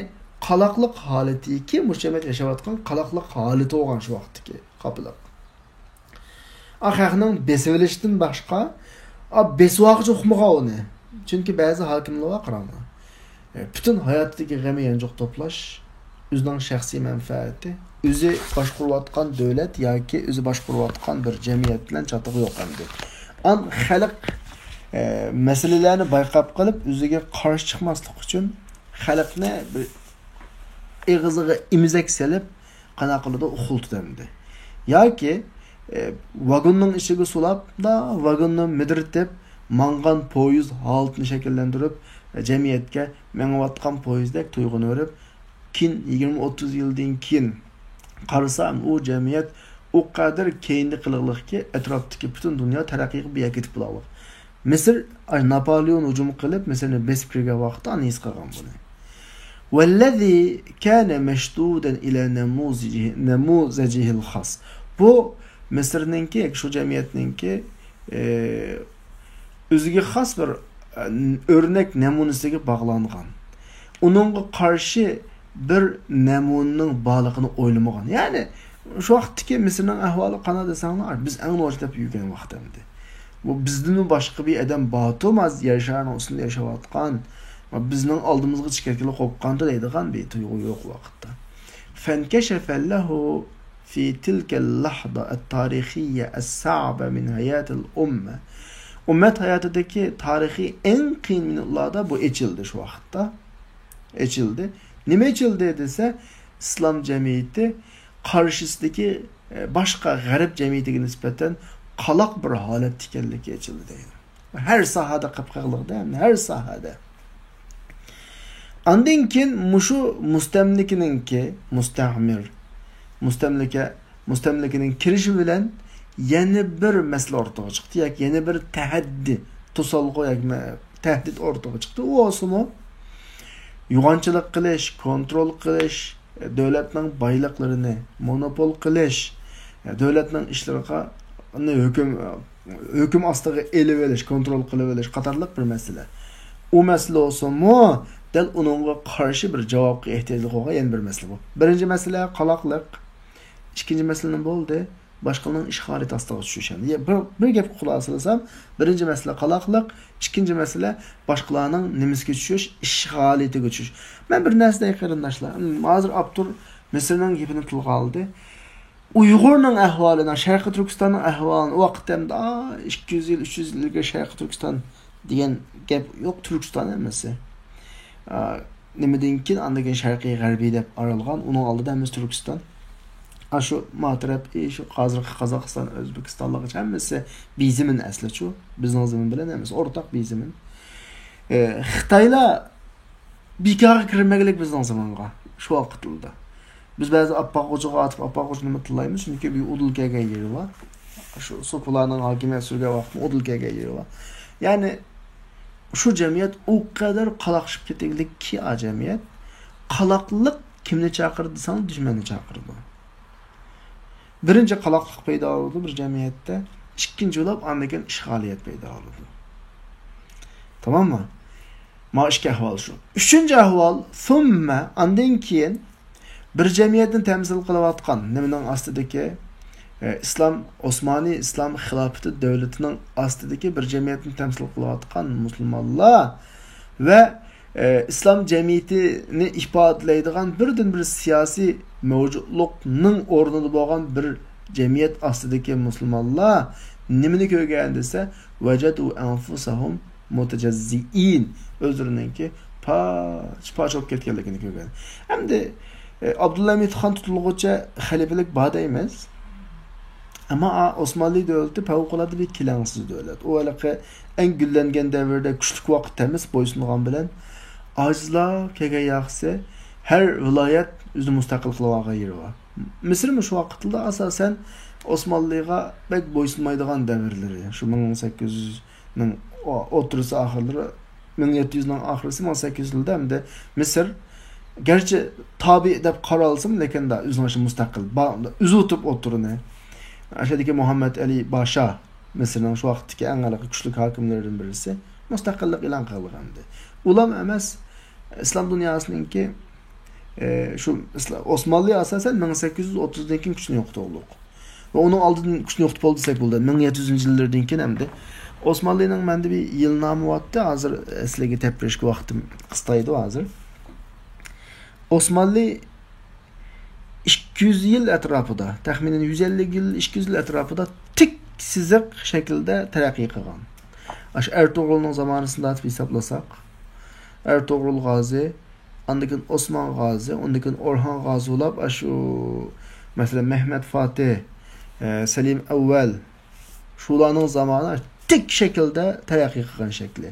qaloqliq holatiki, mujtamiyat yashayotgan qaloqliq holati bo'lgan shu vaqtdagi qapiliq. Axaqning besivilishdan boshqa besvoqchi uqmagan uni. Chunki ba'zi hokimlarga qaranglar. Bütün hayotdagi g'ami yanchoq to'plash, o'zining shaxsiy manfaati, o'zi boshqarayotgan davlat yoki o'zi boshqarayotgan bir jamiyat bilan chatog'i yo'q endi. Xalq masalalarni bayqab qilib, o'ziga qarshi chiqmaslik uchun xalqni bir eg'iziga imizak solib, qana qiladi uxultidamdi. Yoki vagonning ishiga sulab da vagonni midritib, mangan poyezd holatini shakllantirib, jamiyatga mengayotgan poyezdek tuyg'uni verib, kin 20-30 yildan keyin qarasam u jamiyat o qadar keyinli qiliqliqki, atrofdagi butun dunyo taraqqiy qilib ketib qoladi. Misr Napoleon hujum qilib, Misrni besib kirgan vaqtda anis qilgan buni. Vallazi kana mashdudan ila namuzijihi al-khas. Bu Misrninki, shu jamiyatninki o'ziga xos bir örnek namunasiga bog'langan. Uningga qarshi bir namunaning borligini o'ylamagan. Ya'ni shu vaqtdagi Misrning ahvoli qanday desanglar, biz eng no'jlab yurgan vaqtimdi. Bu bizdan boshqa bir odam botomaz yasharning ustida yashayotgan, bizning oldimizga chiqarkili qo'yqanda deydigan bir tuyg'u yo'q vaqtda. Fankashafallahu fi tilka al-lahza at-tarixiyya as-sa'ba min hayat al-umma. Ummet hayatidaki tarihi en qiyin minutlarda bu içildi şu vaqtda. Içildi. Nima içildi dese, İslam cemiyeti karşısındaki başka garip cemiyetiga nisbeten qalaq bir holat ekanligi içildi deydi. Her sahada qapqaqliq değil mi? Her sahada. Andan keyin mushu mustamlikaning kirishi bilan yana bir masala ortaga chiqdi, yoki yana bir tahaddi, to'salg'u yoki tahdid ortaga chiqdi. U osmo yug'onchilik qilish, kontrol qilish, davlatning boyliqlarini monopol qilish, davlatning ishlariga hukm ostiga elib olish, kontrol qilib olish qatorliq bir masala. U masala osmo dal uningga qarshi bir javobga ehtiyojli bo'lgan yana bir masala bu. Birinchi masala qaloqliq, ikkinchi masala nima bo'ldi? Başkalarının işgali taslağı düşüşen. Bir gap xulosalasam, birinci mesele qalaqliq, ikinci mesele başkalarının nimiske düşüş, işgaliyetiga düşüş. Ben bir narsa qarindoshlar, hozir Abdur Misrning gapini tilga oldi. Uyg'urning ahvolini, Sharqiy Turkistonning ahvolini vaqtda 200 yil, 300 yilga Sharqiy Turkiston degan gap yo'q, Turkiston emas. Nimadan keyin andagan Sharqiy G'arbiy deb aralgan, uning oldida emas Turkiston. Şu matrab, şu hozirgi Qozog'iston, O'zbekistonlik hammasi bizimin asli shu. Bizning zamin bilan emas, o'rtaq bizimin. Xitoylar bekor kirmaganlik bizning zamonga shu vaqtda. Biz ba'zi appoqo'chiga atib, appoqo'chi nima tillaymiz, chunki bu udulkaga yeri bor. Shu so'plarning hokimiyat surgan vaqtda udulkaga yeri bor. Ya'ni shu jamiyat o qadar qaloqishib ketganlikki, jamiyat qaloqliq kimni chaqirdi desang, dushmanni chaqirdi. Birinci qalaqliq paydo bo'ldi bir jamiyatda, ikkinchi bo'lib andagan ishg'oliyat paydo bo'ldi. Tamommi? Ma ikki ahvol shu. Üçüncü ahvol thumma andan keyin bir jamiyatni temsil qilayotgan nimaning ostidagi İslam Osmani İslam xilafati davlatining ostidagi bir jamiyatni temsil qilayotgan musulmonlar ve İslam cemiyetini ifadelaydigan birden-bir siyasi mevcutluqning o'rnida bo'lgan bir cemiyet ostidagi musulmonlar nimani ko'rgan desa vajadu anfusahum mutajazziin o'zlarininki paç olib ketganligini ko'rgan. Hamda Abdulhamid Xon tutilg'ucha xalifalik bor emas. Ama Osmanlı devleti favqulodda bir kilangsiz devlet. O alaqa en güllengen devirde kuchlik vaqt emas bo'ysungan bilan ajizlar kelgan yaxshi her viloyat o'zi mustaqil qilib olgan yeri bor. Misr shu vaqtda asosan Osmanlıga bek bo'ysunmaydigan davrlari. Shu 1800 ning o'rtasi oxirlari 1700 ning oxirisi 1800 yilda hamda Misr gerçi tabi deb qaralsam lekin da o'zini mustaqil o'zi o'tib o'tirdi. Aşağıdaki Muhammed Ali Başa Mısır'ın şu vaxtdaki en güçlü hakimlerinden birisi müstakillik ilan kılgındı. Ulam emas İslam dünyasının ki şu Osmanlı asasen 1830'daki güçlü yoktu olduk. Ve onun aldığının güçlü yoktu oldu desek oldu. 1700 yıllardan hem de Osmanlı'nın bende bir yılnamı vardı. Hazır eslegi tepreşki vaktim kıstaydı hazır. Osmanlı 200 yıl etrafında, tahminen 150 yıl, 200 yıl etrafında tik sizik şekilde terakki kılgan. Aş Ertuğrul'un zamanısında hesaplasak, Ertuğrul Gazi, ondakin Osman Gazi, ondakin Orhan Gazi olab, aşu mesela Mehmet Fatih, Selim Evvel, şularının zamanı tik şekilde terakki kılgan şekli.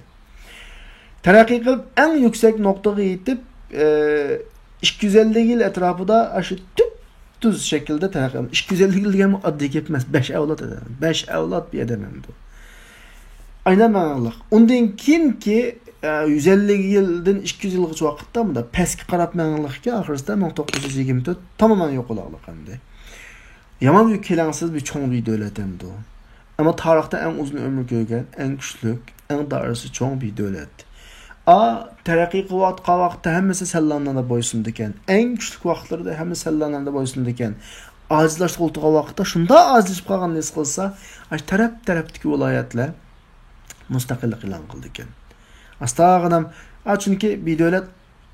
Terakki kılıp en yüksek noktaya yetip 250 yıl etrafında aşı düz şekilde terakki. 250 yıl degen addi gitmez. 5 evlat eder. 5 evlat bir edemem bu. Aynen manalık. Ondan kin ki 150 yıldan 200 yıllık vaqtda mı da peski qarap manalık ki ahiriste 1924 tamamen yok olaqlıq hamdi. Yaman bir kelansiz bir çoğun bir devlet hamdi o. Ama tarixte en uzun ömür görgen, en güçlük, en darısı çoğun bir devlet. Terakki kıvatqa vaqtda hemmesi sellanlarda boysundiken, en güçlük vaqtları da hemmesi sellanlarda boysundiken, acizlaş koltuğa vaqtda şunda acizlashib qalgan nes qilsa, taraf-tarafdagi viloyatlar mustaqillik e'lon qildikan. Astag'anam, chunki bir davlat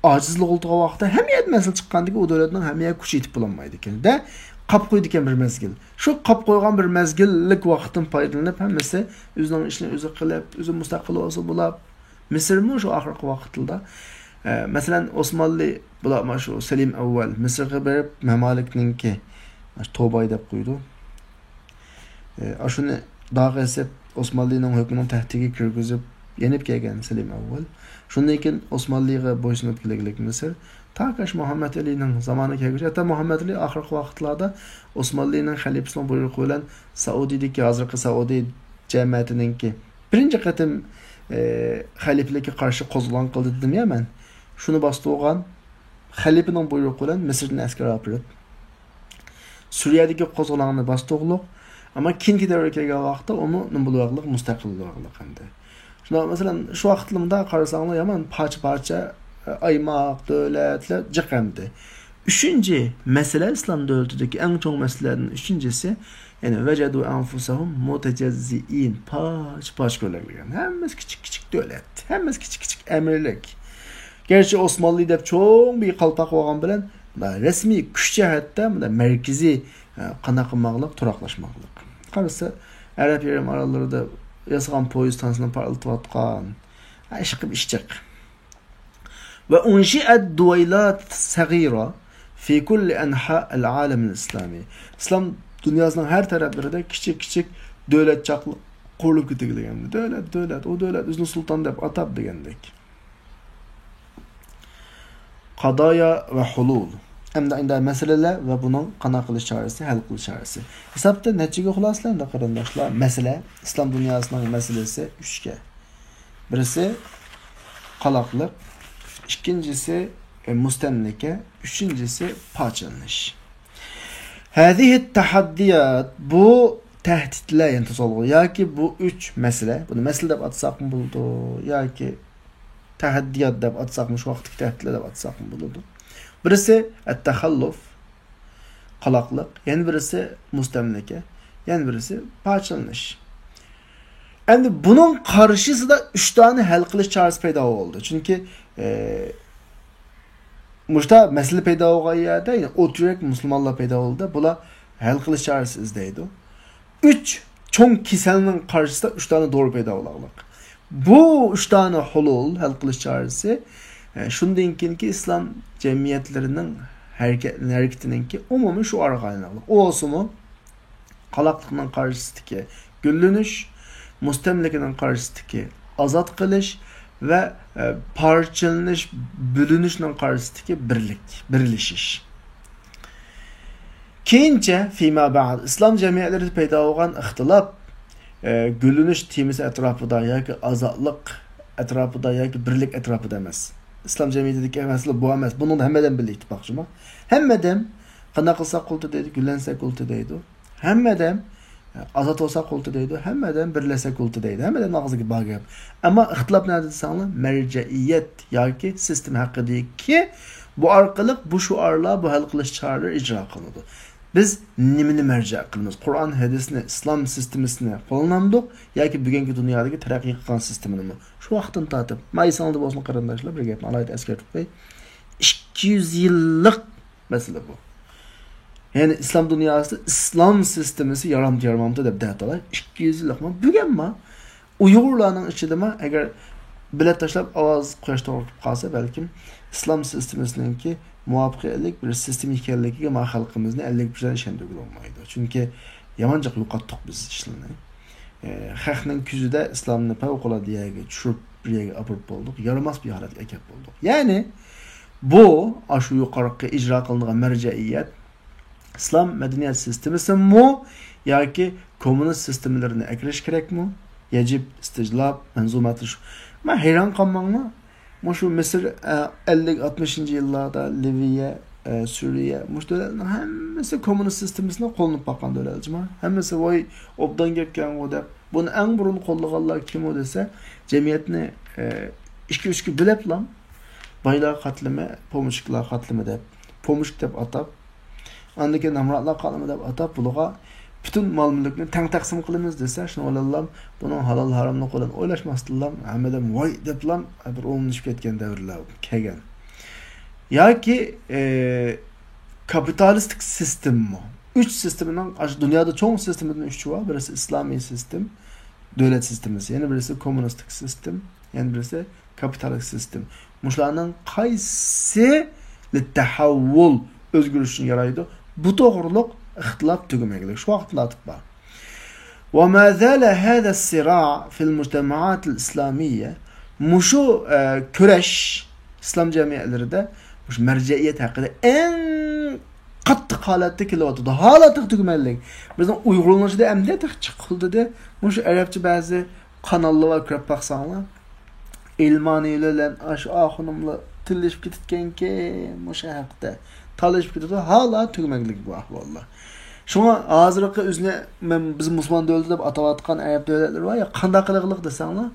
acizlik koltuğa vaqtda hamiyat masal chiqqandiki, o davlatning hamiyat kuchi yetib bo'lmaydi ekan. Da qap qo'ydi ekan bir mezgil. Shu qap qo'ygan bir mezgillik vaqtdan foydalanib hammasi o'zining ishini o'zi qilib, o'zi mustaqil bo'lsa bo'lib Mısır'ın şu ahirki vaqtında mesela Osmanlı bular şu Selim Evvel Mısır'a berip Memalikninki Tobay deb qo'ydi. Şunu dağı esep Osmanlı'nın hükmünün tahtiga kirgizib yenib kelgan Selim Evvel. Shundan keyin Osmanlıga bo'ysunib kelgan Mısır Takash Muhammed Ali'nin zamanı kelgach, hatta Muhammed Ali ahirki vaqtlarda Osmanlı'nın xalifasining buyrug'i bilan Saudiyadagi hozirgi Saudiya jamiyatininki birinchi qatim xaliflikka qarshi qo'zg'olon qildi dedim ya men. Shuni bostirgan xalifaning buyrug'i bilan Misrdan askar olib kirib Suriyadagi qo'zg'olonni bostirdiq, ammo keyingi davrga kelgan vaqtda uni nimbuliqlik mustaqillik hamda. Shunda masalan shu vaqtlarda qarasanglar yaman parcha aymoq davlatlar jiqamdi. Üçüncü mesele İslam devletindeki en çok meselelerden üçüncüsü yani vecadu anfusahum mutecezziin paç görülgen. Hemmesi küçük devlet, hemmesi küçük emirlik. Gerçi Osmanlı dep çok bir kaltak olgan bilen resmi güç cihetde merkezi qanaqmaqlıq, turaqlaşmaqlıq. Qarısı Arap yerim aralarında yasagan poyuz tansını parıltıp atqan. Aşkım işçek. Ve unşi'at duvaylat sagira fi kulli enha'l alemil islami. İslam dünyasının her taraflarında küçük devletçaqlıq qurulup ketilgende. Devlet, o devlet Üzlü Sultan dep atab degendek. Qadaya ve hulul. Hem de indi meseleler ve bunun qana qilish çaresi, hal qilish çaresi. Hesapta netice xulaslarında qarindoshlar, mesele İslam dünyasının meselesi 3'ga. Birisi qalaqlıq, ikincisi mustemlike, üçüncüsü parçalanış. Hadihi tahaddiyat bu tehditler yani tuzalgı ya ki bu üç mesele, bunu mesele deb atsak mı buldu ya ki tahaddiyat deb atsaqmı, şu vaqtdagi tahdidlar deb atsaqmı bo'ladi. Birisi at-tahalluf, qalaqliq, yana birisi mustamlika, yana birisi parchalanish. Endi bunun qarshısida 3 tane hal qilish chorasi paydo bo'ldi. Chunki Muşta mesele paydo bo'lgan yerda, ya'ni o't yurak musulmonlar paydo bo'ldi. Bular hal qilish chorasi izlaydi. 3 cho'ng kasalning qarshisida 3 tane dori paydo bo'ladi. Bu 3 tane hulul hal qilish chorasi shundan keyinki islom jamiyatlarining harakatininki umumiy shu orqali. O olsunmi qalaqliqning qarshisidagi gullanish, mustamlikaning qarshisidagi azod qilish ve parçalanish, bölünüşning qarshisidagi birlashish. Keyincha fima ba'd islom jamiyatlarida paydo bo'lgan ixtilof gülünüş temisi etrafida yoki azodlik etrafida yoki birlik etrafida emas. İslam jamiyatidagi masala bu emas. Buni hammadan birga ittifoqchimi? Hammadan qanday qilsak qulti deydi, gullansak qulti deydi. Hammadan azat olsa qulti deydi, hammadan birlasa qulti deydi. Hammadan og'ziga bor gap. Ammo ixtilof nima desanglar, marjaiyat yoki sistem haqidagi bu orqali bu shuarlar, bu hal qilish choralari ijro qilinadi. Biz nimani marja qilamiz? Qur'on hadisni, islom sistemasini qo'llandik yoki bugungi dunyodagi taraqqiy qilgan sistemini? Shu vaqtdan tortib, maysanlarda bo'lsin qarindoshlar, bir gapni alayda eskartib qo'y. 200 yillik masala bu. Yani İslam dünyasında İslam sistemisi yaramdı deb deydilar. 200 yillik mi? Bugunmi? Uyg'urlarning ichidami agar bilet tashlab ovoz qo'yish to'g'ri qolsa, balkim İslam sistemisininki muvaffaqiyatli bir sistem ekanligiga ma xalqimizni 50% ishontirib bo'lmaydi. Chunki yamancha yo'qotdik biz ishlarni. Xalqning ko'zida islomni favqulodda yerga tushirib bir yerga olib bo'ldik. Yaramas bir holatga kelib bo'ldik. Ya'ni bu shu yuqoriga ijro qilingan marjaiyat İslam medeniyet sistemisi mi yoki komünist sistemlerini ekleş gerek mi? Yecib, isticlab, menzumatı şu. Ben hayran kalmamla şu Mısır 50-60 yıllarda Liviye, Suriye, devletlerin hemmesi komünist sistemisine kolunu bakan devletler. Hemmesi vay obdan gelken o da. Bunu en burun kollaganlar kim o dese cemiyetini işki bilep lan. Baylar katlime, pomuşuklar katlime de. Pomuşuk dep atap. Andaki namratlar kalımı deb atab buluğa bütün mal mülkni teng taqsim qilamiz desa, shuni olallam, bunun halal haramni qo'lan o'ylashmasdilar, hammadan voy deblam bir o'mnishib ketgan davrlar kelgan. Yoki kapitalistik sistem mi? 3 sistemning dunyoda cho'ng sistemidan 3 var. Birisi islomiy sistem, davlat sistemi, yana birisi kommunistik sistem, yana birisi kapitalistik sistem. Mushlarning qaysi li-tahavvul özgürlüşün yaraydı. Bu doğruluk ixtilaf tügümeklik. Şu vaqtda atıp var. وما زال هذا الصراع في المجتمعات الإسلامية مشو كرش İslam cemiyetlerinde muş merceiyet hakkında en katı halatda kilovatı halatı tügümellik. Bizden Uygurlanıcıda emniyet çıkıldı de muş Arapça bazı kanallar kırıp baksanlar ilmaniyle aşı ahunumla tilleşip gitken ki muş hakkında talışıp gidiyordu. Hala tügümeklik bu ahvallar. Şuna hazırlıkı üzerine bizim Müslüman devleti de atavatkan Arap devletleri var ya, qanday qiliqliq desanlar,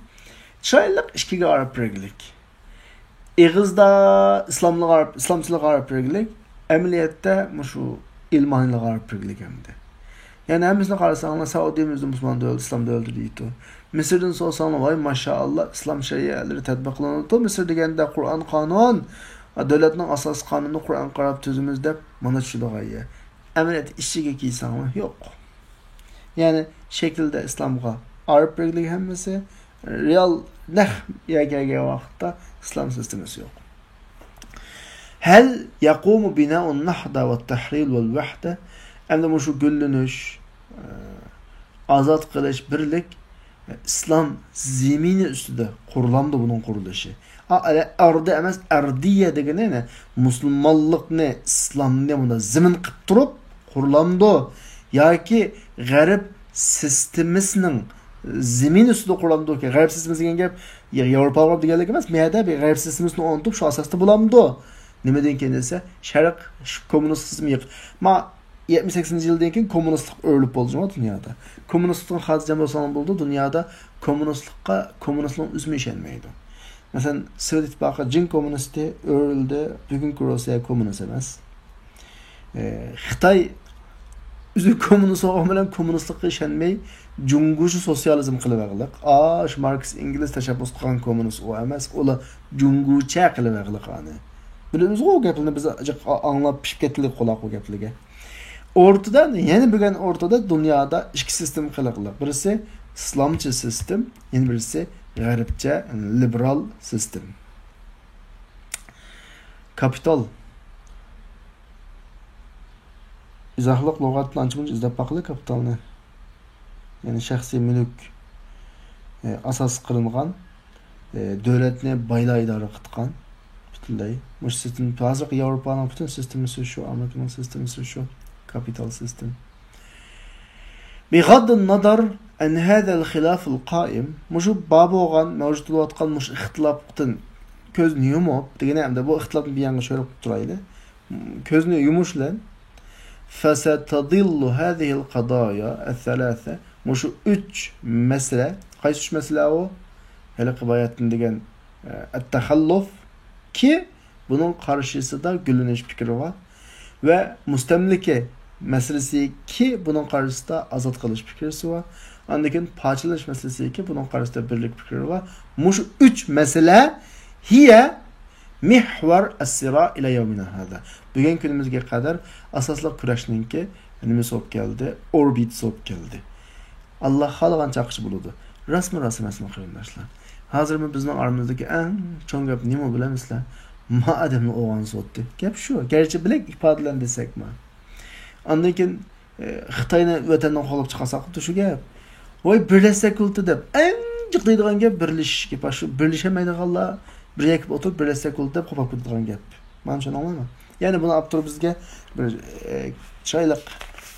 çaylık işkiga Arap birlik. Eğizda İslamçılık Arap birlik, emniyette şu ilmanilik Arap birlik hemde. Yani hemizde qarasanlar Saudiyemizde Müslüman devleti, İslam devleti deydi. Mısır'dan sorsanlar vay maşallah İslam şeriatları tatbiqlanıdı. Mısır degende Kur'an kanun, devletning asas qonuni Qur'on qarab tuzimiz deb mana shularga. Emniyet işçiga kiysanlar yo'q. Yani şekilde İslamga Arap birligi hammasi real nah yagaga vaqtda İslam sistemisi yo'q. Hal yaqumu bina'un nahda ve tahril vel vahda endi şu gullanish, azod qilish, birlik İslam zemini üstüde qurulamdı bunun qurilishi. Ardı emas ardiye degene ne? Müslümanlık ne? İslam ne bunda zemin qilib turib qurulamdı. Yoki g'arb sistemisinin zemin üstüde qurulamdı ki g'arb sistemisi degan gap Yevropalar deganlik emas, meyada bir g'arb sistemisini unutib shu asosda bo'lamdi. Nimadan keyin esa sharq kommunist sistemi yo'q. Ma 78 yıldan keyin kommunistlik o'rlib bo'ldi dunyoda. Kommunistlikning hozircha bo'lsa bo'ldi, dunyoda kommunistlikning o'zmi ishonmaydi. Mesela Sovet İttifaqı Çin kommunisti örildi, bugünkü Rusya komünist emas. Xitay üzü komünist olgan bilen komünistlikka işenmey, Cungucu sosyalizm kılıverlik. Şu Marx İngiliz teşebbüs kılan komünist o emas, ola Cunguça kılıverlik ani. Bilimiz o gaplarni biz anlap pişip ketlik kulak o gaplige. Ortada yani bugün ortada dünyada iki sistem kılıqlıq. Birisi İslamcı sistem, yeni birisi Garipçe, liberal sistem. Kapital. İzahlık lügatını ançımınca izlep bakılı kapitalını. Yani şahsi mülk asas kılıngan, devletine bayla idare kıtkan. Bütünlüğü. Muş sistem, hazır Avrupa'nın bütün sistemi şu, Amerika'nın sistemi şu. Kapital sistem. بغض النظر أن هذا الخلاف القائم مش بابا oğan mevcut olatkan muş ihtilafın közünü yumup degene hem de bu ihtilafın bir yanı şöyle turaydı. Közünü yumuşlan فستضل هذه القضايا الثلاثة مش üç mesele. Qaysi üç mesele o? Hele kıbayatın degen التخلف ki bunun karşısı da Gülünç fikri var ve müstemlike meselesi ki bunun karşısında azat kılış fikrisi var. Andakin parçalış meselesi ki bunun karşısında birlik fikri var. Muş üç mesele hiye mihvar as-sira ila yevmina hada. Bugün günümüzge kadar asaslı kurashninki nime sop geldi, orbit sop geldi. Allah halgan çakışı buludu. Rasmı kırındaşlar. Hazır mı bizning aramızdaki en çoğun gap nima bilemizlar? Madem oğan sottu. Gap şu. Gerçi bilek ifadelen desek mi? Andakin Xitayni vatandan qolib chiqasak şu gap. Voy birlashsak ulti deb eng jiqlaydigan gap birlashish gap. Shu birlashamaydiganlar bir yakib o'tirib birlashsak ulti deb qopib ketadigan gap. Men shuni anlayman. Ya'ni buni olib turib bizga bir chiroyli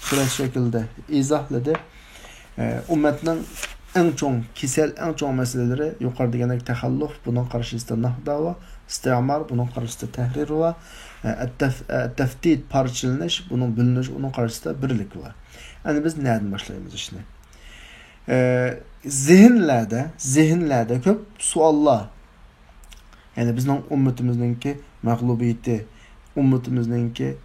shuray shaklda izohladi. Ummatning eng cho'ng kesel, eng cho'ng masalaları yuqori degandek taxalluf, bunun qarshısida nahda va istimar, bunun qarshısida tahrir va teftit, parçalanish, bunun bilinish, bunun qarshısida birlik var. Yani biz nereden başlayımız işini? Zihinlerde köp suallar. Yani bizning ummatimizningki mag'lubiyati, ummatimizningki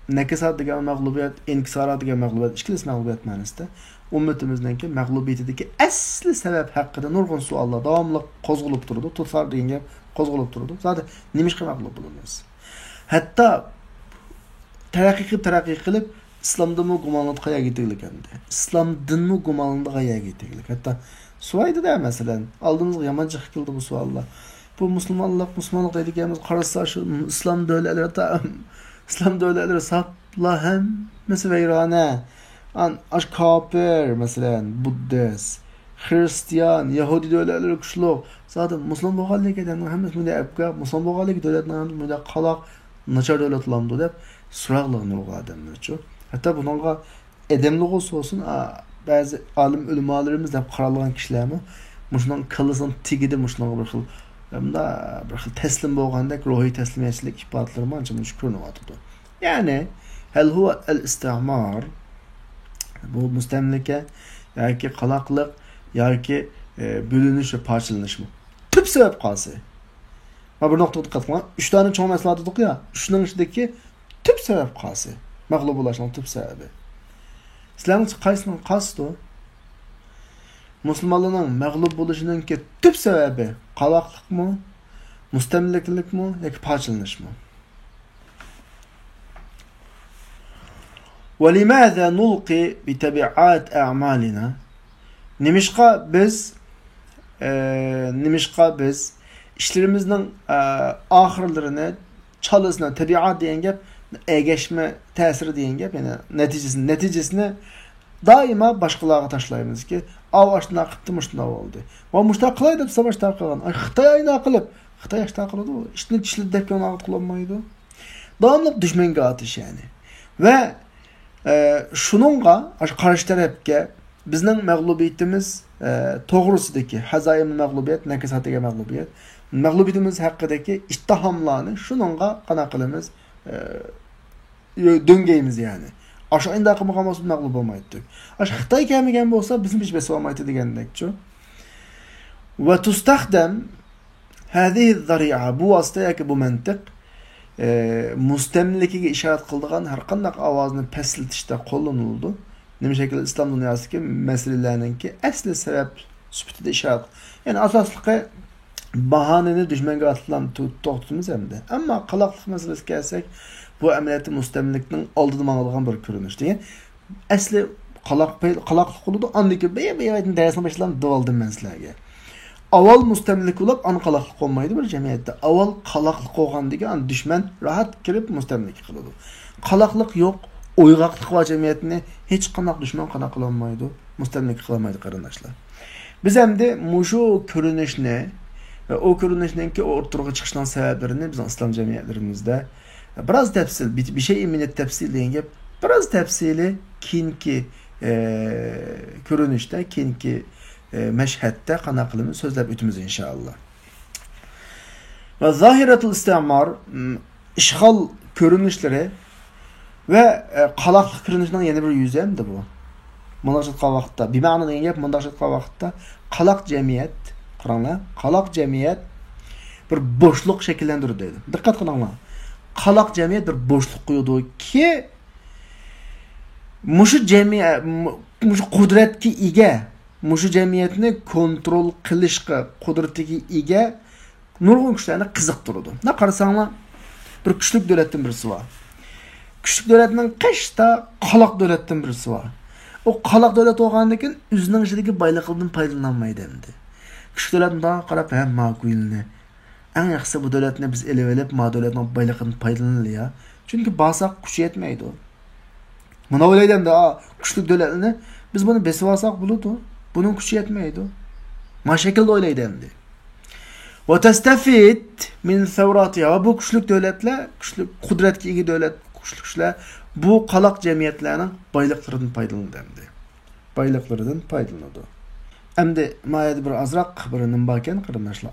nakasat degan mag'lubiyat, inkisarot degan mag'lubiyat, ikkilisi mag'lubiyat ma'nosida. Ummatimizningki mag'lubiyatidagi asli sabab haqida nurg'un savollar davomli qo'zg'alib turdi. Tutar degan gap qo'zg'alib turdi. Zaten nimishqa mag'lub bo'lamiz. Hatto taraqqiy qilib islomdimi gumonlanib qayerga ketilgandi. Islomdinmi gumonlanib qayerga ketilgan. Hatto Suvayda masalan oldimizga yamancha qildi bu savollar. Bu musulmonlik deydiganimiz qarasa shu islom davlatlari sapla ham mesveyrana aş kafir mesela Buddhist, Hristiyan, Yahudi devletleri kuchli. Zaten Müslüman bo'lganligidan hammasi bunday apga, Müslüman bo'lganligi devletlarning bunday qaloq nachar devletlarmi deb so'roqlarni odamlarcha. Hatto bunga edemliq olsun, ba'zi alim ulamolarimiz deb qaralgan kishilarmi mushundan qilsin tigidi mushunga bir xil bir xil taslim bo'lgandek ruhiy taslimiyatchilik ifodalar mancha mush ko'rinyapti. Ya'ni hal huwa al-istimar bu müstemlike yoki qalaqliq yoki bölünüş ve parçalanish mı? Tüp sebep qalsa. Ma bir nokta diqqat qiling. 3 tane cho'ng masala dedik ya. Shuning ichidagi tüp sebep qalsa. Mag'lub bo'lishning tüp sebebi. Sizlarning qaysini qasdi? Musulmonlarning mag'lub bo'lishining tüp sebebi qalaqliqmi, mustamliklikmi yoki parchalanishmi? وَلِمَاذَا نُلْقِي بِتَبِعَاتِ أَعْمَالِنَا Nimişqa biz işlerimizin ahirlerini çalısına tabiat diyen gap egeşme tesiri diyen gap yani neticesini daima başkalarına taşlayımız ki avaştına akıttı muştuna oldu. Ama muşta kılaydı savaşta kılan. Xitay ayına akılıp Xitay yaşta akıladı o. İşte çişli depken akıt kullanmaydı. Dağımlık düşmenge atış yani. Ve şununla karşı tarafga bizning mag'lubiyatimiz to'g'risidagi hazoyim mag'lubiyat, nakasatiga mag'lubiyat, mag'lubiyatimiz haqidagi ittihomlarni shuningga qana qilamiz döngeymiz yani. Aşağı indi qilmagan bo'lsa mag'lub bo'lmaydi. Ash Xitoy kelmagan bo'lsa bizim hech besa olmaydi degandekchi. Va tustaxdam Hadihi zari'a bu vasıta yoki bu mantiq mustamlikaga ishorat qiladigan har qanday ovozni pastlitishda qo'llanildi. Nima şekilde İslam dunyosidagi masalalarninki asli sabab sifatida ishorat. Ya'ni asosliqi bahaneni düşmanga atılan to'xtatimiz hamda. Ammo qaloqlik masalasiga kelsak, bu amaliyotda mustamlikning oldida mang'ilgan bir ko'rinish. Degan asli qaloqlik bo'ladi. Andiki beyadan darsni boshlam davoldim men sizlarga. Avval mustamlik bo'lib, an qaloqlik bo'lmaydi bir jamiyatda. Avval qaloqlik bo'lgan degan düşman rahat kirib mustamlik qiladi. Qaloqlik yo'q, uyg'oqlik va jamiyatni hech qanday düşman qana qila olmaydi, mustamlik qila olmaydi qarindoshlar. Biz endi mushu ko'rinishni ve o ko'rinishninki o'rtaga chiqishning sabablarini bizning islom jamiyatlarimizda biroz tafsil, bir şey minnet tafsil degan gap, biroz tafsili keyingi ko'rinishda, keyingi meşhette qana qilib so'zlab o'tamiz inshaalloh. Va zahiratul istimar ishg'ol ko'rinishlari ve qaloqlik ko'rinishning yana bir yuzi hamda bu. Mundaqcha vaqtda, bir ma'no degan gap mundaqcha vaqtda qaloq jamiyat, qaranglar, qaloq jamiyat bir bo'shliq shakllantirdi deydi. Diqqat qilinglar. Qaloq jamiyat bir bo'shliq qo'ydi ki mushu jamiyat, mushu qudratga ega, mushu jamiyatni kontrol qilishga qudratiga ega nurg'un kuchlarni qiziqtirdi. Na qarasanglar, bir kuchli davlatdan birisi bor. Kuchli davlatning qishda qaloq davlatdan birisi bor. O qaloq davlat bo'lgandan keyin o'zining ichidagi boyliqdan foydalanmaydi endi. Kuchli davlatdan qarab ham ma'qulni. Eng yaxshisi bu davlatni biz elib ma davlatning boyliqidan foydalanaylik ya. Chunki bosaq kuchi yetmaydi. Mana o'ylaydimda, kuchli davlatni biz buni besib olsak bo'ladi. Buning kuchi yetmaydi. Ma shaklda o'ylaydi endi. Va tastafid min thawratiha. Bu kuchli davlatlar, kuchli qudratga ega davlat, kuchlar bu qaloq jamiyatlarning boyliqlaridan foydalanadi. Boyliqlaridan foydalanadi. Endi mayada bir azroq bir nima bor ekan qarindoshlar.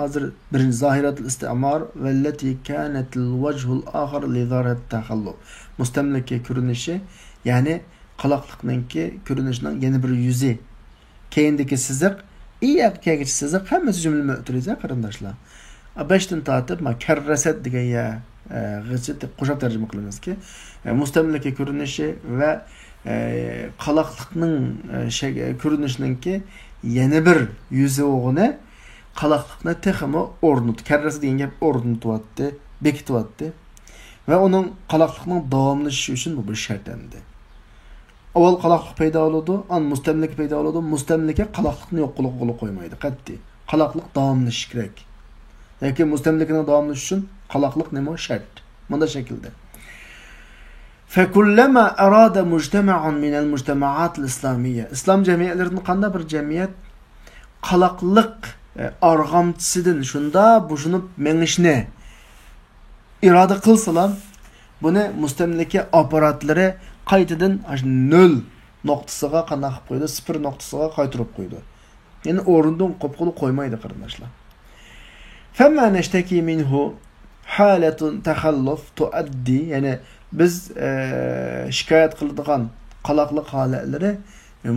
Hozir birinchi zahiratul istimar vallati kanatil wajhul akhar li zarat takhallub. Mustamlika ko'rinishi, ya'ni qaloqlikninki ko'rinishining yana bir yuzi. Keyindagi siziq, iyaqaga siziq hammasi jumla o'tiriza qarindoshlar. 5 dan tortib ma karrasat degan ya g'ijit deb qo'shib tarjima qilamizki, mustamlika ko'rinishi va qaloqlikning ko'rinishininki yana bir yuzi o'g'ini qaloqlikni texmi o'rnut, karrasi degan gap o'rnutyapti, bekityapti va uning qaloqlikning davomlashishi uchun bu bir shart endi. Avval qaloqlik paydo bo'ladi, an mustamlika paydo bo'ladi. Mustamlika qaloqlikni yo'q qilib qo'ymaydi, qat'iy. Qaloqlik davomlashishi kerak. Lekin mustamlikaning davomlashishi uchun qaloqlik nima shart. Bunda shaklda. Fakullama arada mujtama'un min al-mujtama'at al-islamiyya. İslam cemiyetlerining qanday bir cemiyet qaloqlik arg'amchisidan shunda bo'shinib mengishni iroda qilsalar, buni mustamlika aparatlari qaytadan 0 nuqtasiga qanday qilib qo'ydi, 0 nuqtasiga qaytarib qo'ydi. Ya'ni o'rindan qo'pqulu qo'ymaydi qarindoshlar. Famma nashtaki minhu halatun takhalluf tuaddi, ya'ni biz shikoyat qiladigan qaloqlik holatlari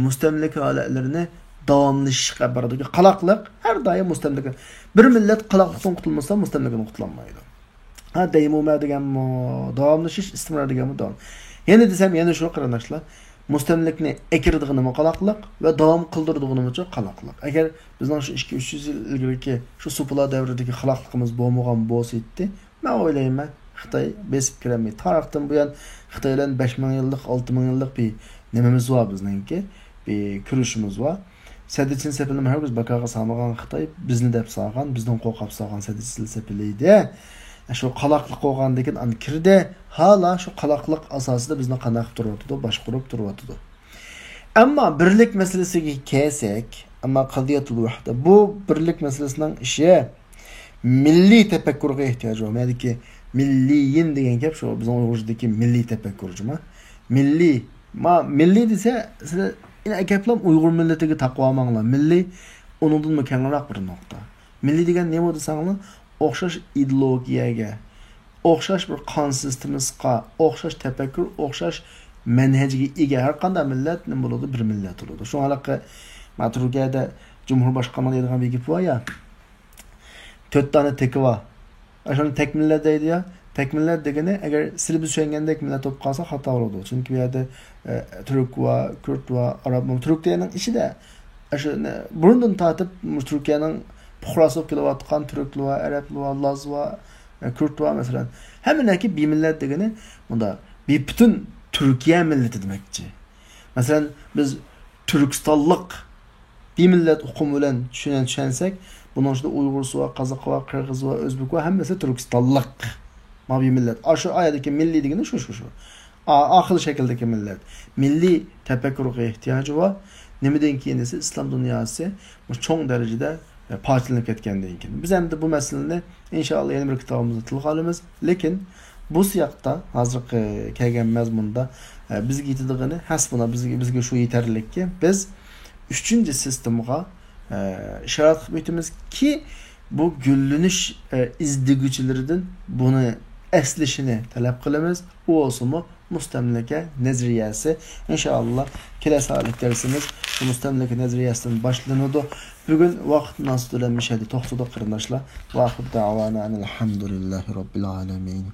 mustamlika holatlarini davomlashishga boradi. Qaloqlik har doim mustamlika. Bir millat qaloqlikdan qutulmasa mustamlikadan qutulmaydi. Ha daimoma degan davomlashish istimror degan davom. Yana desam, yana shu qarindoshlar, mustamlikni ekirdig'ini qaloqlik va davom qildirdig'ini qaloqlik. Agar bizning shu 2-300 yil ilgariki shu suplar davridagi qaloqligimiz bo'lmagan bo'lsa-edi, men o'ylayman Xitoy besib kirolmaydi. Tarixdan bu yan Xitoydan 5000 yillik, 6000 yillik bir nimamiz var bizningki, bir kurishimiz var. Sadichin sepilni har biz bakaga salmagan Xitoy bizni deb salgan, bizdan qo'rqib salgan sadichin sepiliydi. Shu qaloqlik qo'ygandan keyin an kirdi, hala shu qaloqlik asosida bizni qanaq turibdi, boshqarib turibdi. Ammo birlik masalasiga kelsak, ammo qadiyatul vahda bu birlik masalasining ishi milliy tafakkurga ehtiyoj bor. Ya'ni milliyin degan gap shu bizning Uyg'urdagi milliy tafakkurchimi? Milliy desa, sizlar ina gaplar Uyg'ur millatiga taqvomanglar. Milliy uningdan mukammalroq bir nuqta. Milliy degan nima desanglar, o'xshash ideologiyaga, o'xshash bir qon sistemiga, o'xshash tafakkur, o'xshash manhajga ega har qanday millat nima bo'ladi, bir millat bo'ladi. Shu halaqa Turkiyada Cumhurbaşkanlığı deydigan bir gap var ya. 4 tane teki var. Aşağıda tekmiller deydi ya. Tekmiller degeni eğer silip düşüngende tekmiller top kalsa hata olurdu. Çünkü bir yerde Türk var, Kürt var, Arap var. Türk diyenin işi de burundan tatip Türkiye'nin puhrası kilovatkan Türklü var, Araplı var, Laz var, Kürt var mesela. Hemen ki bir millet degeni bunda bir bütün Türkiye milleti demekçi. Mesela biz Türkistanlık bir millet hukumu bilen düşünsek, bunun içinde Uygursu var, Kazak var, Kırgız var, Özbek var, hemmesi Türkistanlık. Ma bir millet. Şu ayadaki milli degeni şu. Akıl şekildeki millet. Milli tefekkürü ihtiyacı var. Nemeden kendisi İslam dünyası çok derecede partilenip ketkendeyin. Biz hem de bu meseleni inşallah yeni bir kitabımızda tilga alımız. Lekin bu siyaqta hazır kelgen mezmunda bizge yetadiğini hasbuna bizge şu yeterlilik ki biz 3. sistemga işaret etmemiz ki bu güllünüş izdigüçilerinden bunu eslişini talep kılımız. O olsun mustemleke nezriyesi. İnşallah kelesi halik dersimiz bu mustemleke nezriyesinden başlanıyordu. Bugün vaqt nasıl öğrenmiş hadi toxtuda qırındaşlar. Vaqt davana elhamdülillahi rabbil alemin.